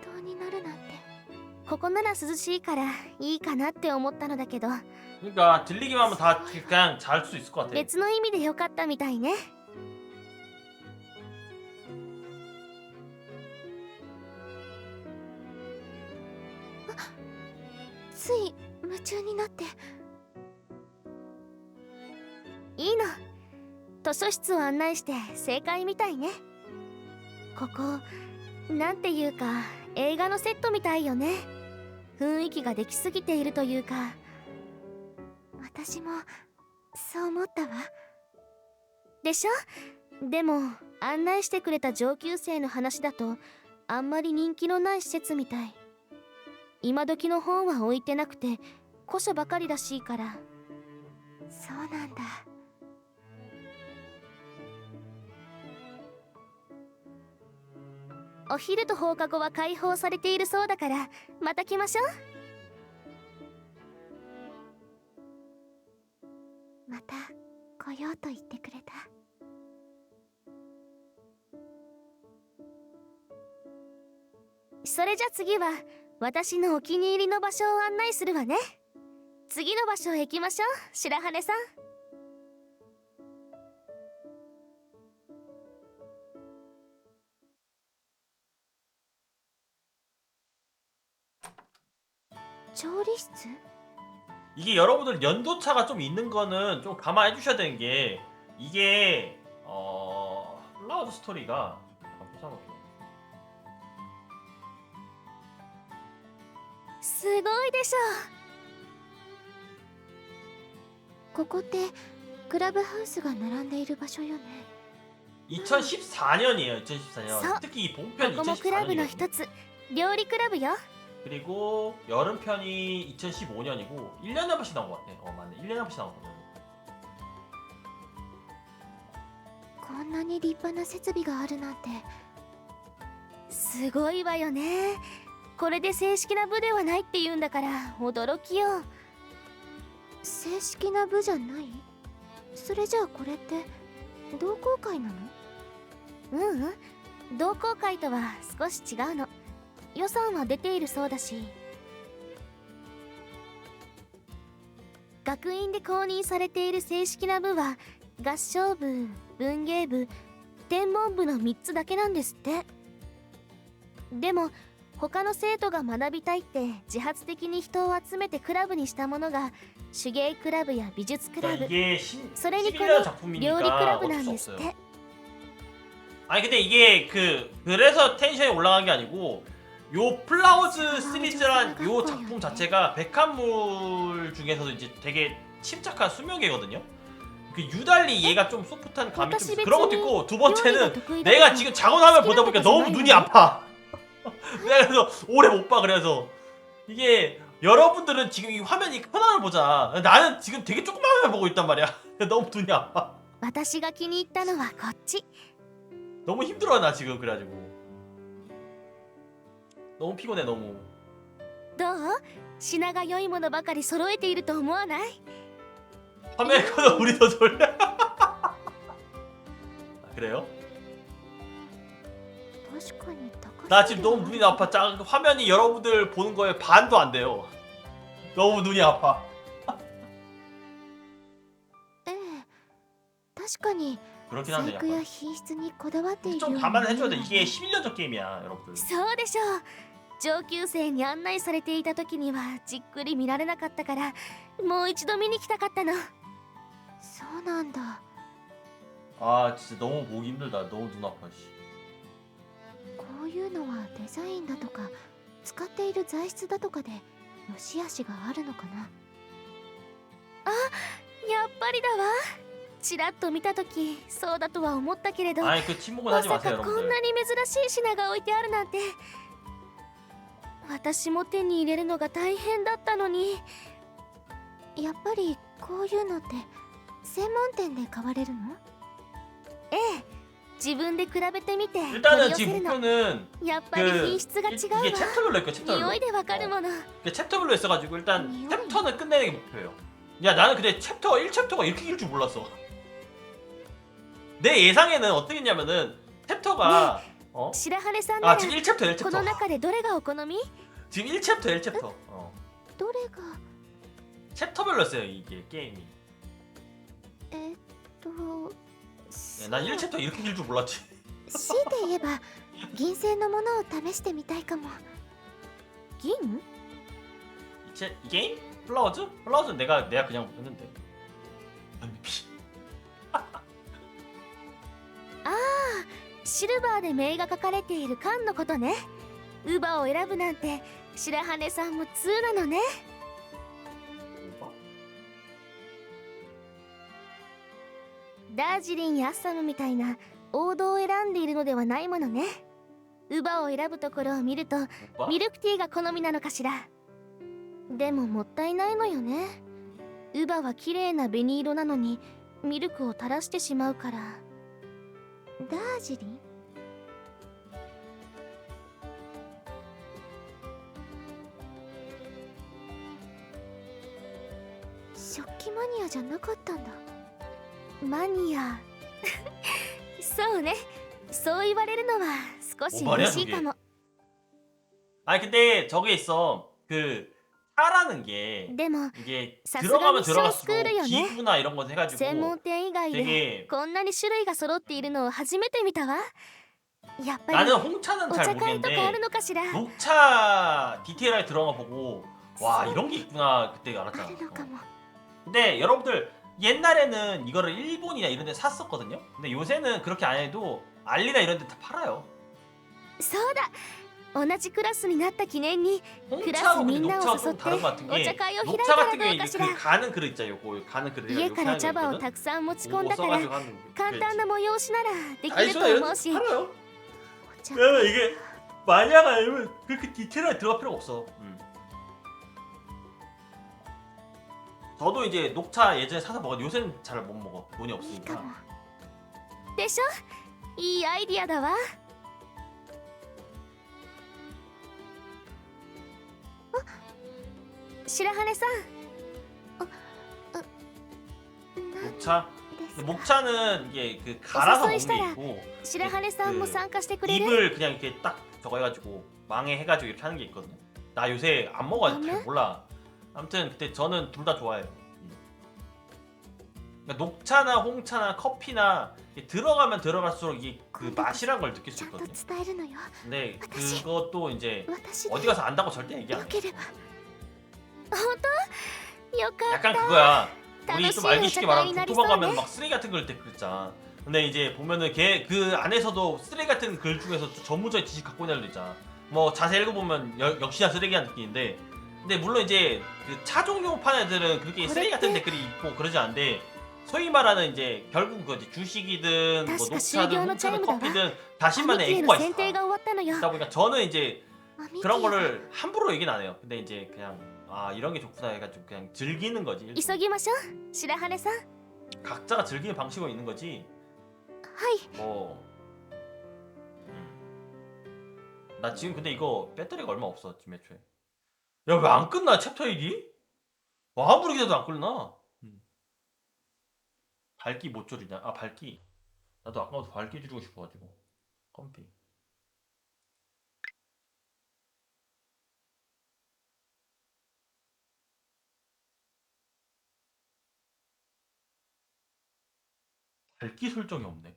本当になるなんて。ここなら涼しいからいいかなって思ったのだけど、 그러니까 들리기만 하면 다 그냥 잘 수 있을 것 같아. 別の意味でよかったみたいね。つい夢中になって。いいの。図書室を案内して正解みたいね。ここなんていうか映画のセットみたいよね。雰囲気ができすぎているというか。私もそう思ったわ。でしょ。でも案内してくれた上級生の話だとあんまり人気のない施設みたい。今時の本は置いてなくて古書ばかりらしいから。そうなんだ。お昼と放課後は開放されているそうだからまた来ましょう。また来ようと言ってくれた。それじゃ次は私のお気に入りの場所を案内するわね。次の場所へ行きましょう、白羽さん。調理室？ 이게 여러분들 연도차가 좀 있는 거는 좀 감안해 주셔야 되는 게 이게 플라워드 스토리가 보자고요. すごいでしょ。ここってクラブハウスが並んでいる場所よね。 2014년이에요. 2014년. 서- 특히 이 본편이 ここもクラブの 2014년이에요. 一つ、料理クラブよ。 그리고 여름편이 2015년이고 1년에 한 번씩 나온 것 같아. 맞네. 1년에 한 번씩 나오거든. こんなに立派な設備があるなんて。すごいわよね。これで正式な部ではないって言うんだから驚きよ。正式な部じゃない？それじゃあこれって同好会なの？ううん、同好会とは少し違うの。予算は出ているそうだし。学院で公認されている正式な部は合唱部、文芸部、天文部の3つだけなんですって。でも他の生徒が学びたいって自発的に人を集めてクラブにしたものが手芸クラブや美術クラ 그러니까 ブ、 이게 それにこ 11년 の 작품이니까 料理クラブな 어쩔 ん 수 ですっ 없어요. て。 아니 근데 이게 그래서 텐션이 올라간 게 아니고 요 플라워즈 시리즈란 요 작품 자체가 백합물 중에서도 이제 되게 침착한 수명계거든요. 그 유달리 얘가 좀 소프트한 감이 좀 있어. 그런 것도 있고 두 번째는 내가 지금 작은 화면 보다 보니까 너무 눈이 아파. 내가 그래서 오래 못 봐. 그래서 이게 여러분들은 지금 이 화면이 큰 화면 보자. 나는 지금 되게 조그만 화면 보고 있단 말이야. 너무 눈이 아파. 私が気に入ったのはこっち。 너무 힘들어 나 지금 그래가지고 너무 피곤해 너무. どう？品が良いものばかり揃えていると思わない？ 화면이 커서 우리 더 졸려. 아, 그래요? 確かに高そう。 나 지금 너무 눈이 아파. 화면이 여러분들 보는 거에 반도 안 돼요. 너무 눈이 아파. ええ、確かに 그렇긴 한데 細工や 약간 品質にこだわっているよ 좀 うに 감안을 見え 해줘야 る 돼. わ 이게 ね。 11년 전 게임이야 여러분들. そうでしょう。上級生に案内されていた時にはじっくり見られなかったからもう一度見に来たかったの。そうなんだ。 아 진짜 너무 보기 힘들다. 너무 눈 아파. 씨. こういうのはデザインだとか使っている材質だとかで良し悪しがあるのかな。やっぱりだわ。ちらっと見た時そうだとは思ったけれど、 아니 그 침묵은 ま 하지 さ 마세요 かこん 여러분들. なに珍しい品が置いてあるなんて。私も手に入れるのが大変だったのに。やっぱりこういうのって専門店で買われるの？ええ、自分で比べてみて取り 일단은 寄せ 지금 るの。 목표는 やっぱり 그 品質が違う 이게 わ。 챕터별로 있고 챕터별로. 匂いでわかるもの。 이게 챕터별로 있어가지고 일단 미워요. 챕터는 끝내는 게 목표예요. 야 나는 근데 챕터 1챕터가 이렇게 길 줄 몰랐어. 내 예상에는 어떻게 했냐면은 챕터가 어? 白羽さんなら 아 지금 1챕터 この 1챕터 中でどれがお好み？ 지금 1챕터 1챕터 どれが？ 챕터별로였어요 이게 게임이. えっと 네, 난 1챕터 이렇게 길 줄 몰랐지. 強いて言えば銀製のものを試してみたいかも。銀？ 이 게임? 플라워즈? 플라워즈는 내가 그냥 했는데. MVP. シルバーで名が書かれている缶のことね。乳母を選ぶなんて白羽さんも通なのね。ダージリンやアッサムみたいな王道を選んでいるのではないものね。乳母を選ぶところを見ると 오빠? ミルクティーが好みなのかしら。でももったいないのよね。乳母は綺麗な紅色なのにミルクを垂らしてしまうから。ダージリン？食器マニアじゃなかったんだ。マニアそうね、そう言われるのは少し嬉しいかも。 아니 근데 저게 있어. 그 차라는 게 でも 이게 さすが 들어가면 にショー 들어갈수록 スクールよね。 기구나 이런 거 専 해가지고 門店以外で 되게 こんなに種類が揃っているのを初めて見たわ。やっぱり 나는 홍차는 お 잘 茶会とかある 모르겠는데 のかしら。 녹차 디테일하게 들어간 거 보고 와 이런 게 있구나 그때 あ 알았잖아. るのかも。 근데 여러분들 옛날에는 이거를 일본이나 이런 데 샀었거든요. 근데 요새는 그렇게 안 해도 알리나 이런 데 다 팔아요. そうだ、同じクラスになった記念に 홍차하고 근데 민나 녹차가 좀 옷을 다른 것 같은 게 어쩌까요? 녹차 히라이카라 같은 경우에 이제 나오까시라. 그 가는 그릇 있잖아요. 요거 가는 그릇 家から茶葉を 있거든. たくさん持ち込ん 그거 だから 써가지고 하는 거. 簡単な催しならできる 아니 と思うし。 팔아요. お茶 왜냐면 이게 만약 아니면 그렇게 디테일하게 들어갈 필요가 없어. 저도 이제 녹차 예전에 사서 먹었는데 요새는 잘 못 먹어. 돈이 いいかも 없으니까. でしょ。いいアイディアだわ。白羽さん。녹차? です 근데 か。 목차는 이게 그 갈아서 먹는 게 어서서 있고 白羽さんも参加してくれる？ 잎을 그냥 이렇게 딱 저거 해가지고 망에 해가지고 이렇게 하는 게 있거든요. 나 요새 안 먹어가지고 잘 네? 몰라. 아무튼 그때 저는 둘 다 좋아해요. 그러니까 녹차나 홍차나 커피나 이게 들어가면 들어갈수록 이게 그 맛이란 걸 느낄 ち 수 ゃんと 있거든요. 伝えるのよ。 근데私 그것도 이제 私 어디 가서 안다고 절대 얘기 안 よ 해. ければ。本当？よかった 약간 그거야. 우리 楽し 좀 い 알기 お 쉽게 茶会 말하면 になり 도토방 そう 가면 ね。 막 쓰레기 같은 걸 때 그랬잖아. 근데 이제 보면은 걔 그 안에서도 쓰레기 같은 글 중에서 전문적인 지식 갖고 있는 애들 있잖아. 뭐 자세히 읽어보면 역시나 쓰레기한 느낌인데, 근데 물론 이제 그 차 종류 파는 애들은 그렇게 쓰레기 같은 댓글이 있고 그러지 않은데, 소위 말하는 이제 결국 그 주식이든 뭐確か 녹차든 就業のチャイ 홍차든 ムだわ。 커피든 兄 자신만의 貴へ 애고가 の選 있어. 定が終わったのよ。 그러다 보니까 저는 이제 あミキ 그런 ヤ 거를 함부로 얘기는 안 해요. 근데 이제 그냥 아 이런 게 좋구나 해가지고 그냥 즐기는 거지. 急ぎましょう、白羽さん。 각자가 즐기는 방식은 있는 거지. はい。 뭐. 나 지금 근데 이거 배터리가 얼마 없어 지금 애초에. 야 왜 안 끝나 챕터 1이? 와 아무리 기다려도 안 끝나. 밝기 못 줄이냐? 아 밝기. 나도 아까부터 밝기 줄이고 싶어가지고. 컴피. 밝기 설정이 없네.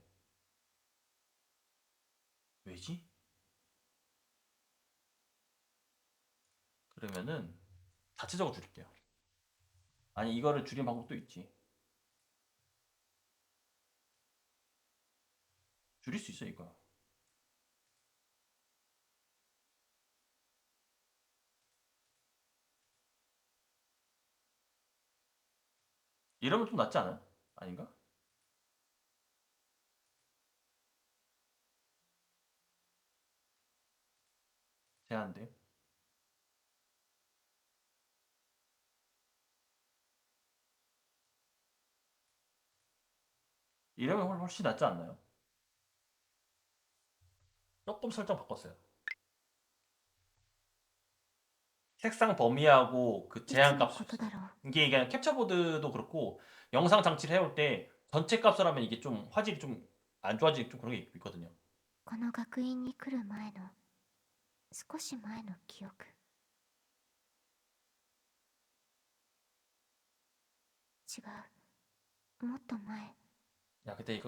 왜지? 그러면은 자체적으로 줄일게요. 아니 이거를 줄이는 방법도 있지. 줄일 수 있어 이거. 이러면 좀 낫지 않아요? 아닌가? 제한돼. 이러면 훨씬 낫지 않나요? 조금 설정 바꿨어요. 색상 범위하고 그 いつ 제한 の 값 ことだろう。 이게 그냥 캡처보드도 그렇고 영상 장치를 해올 때 전체 값을 하면 이게 좀 화질이 좀 안 좋아지는 좀 그런 게 있거든요. この学院に来る前の少し前の記憶。違う、もっと前。 야, 근데 이거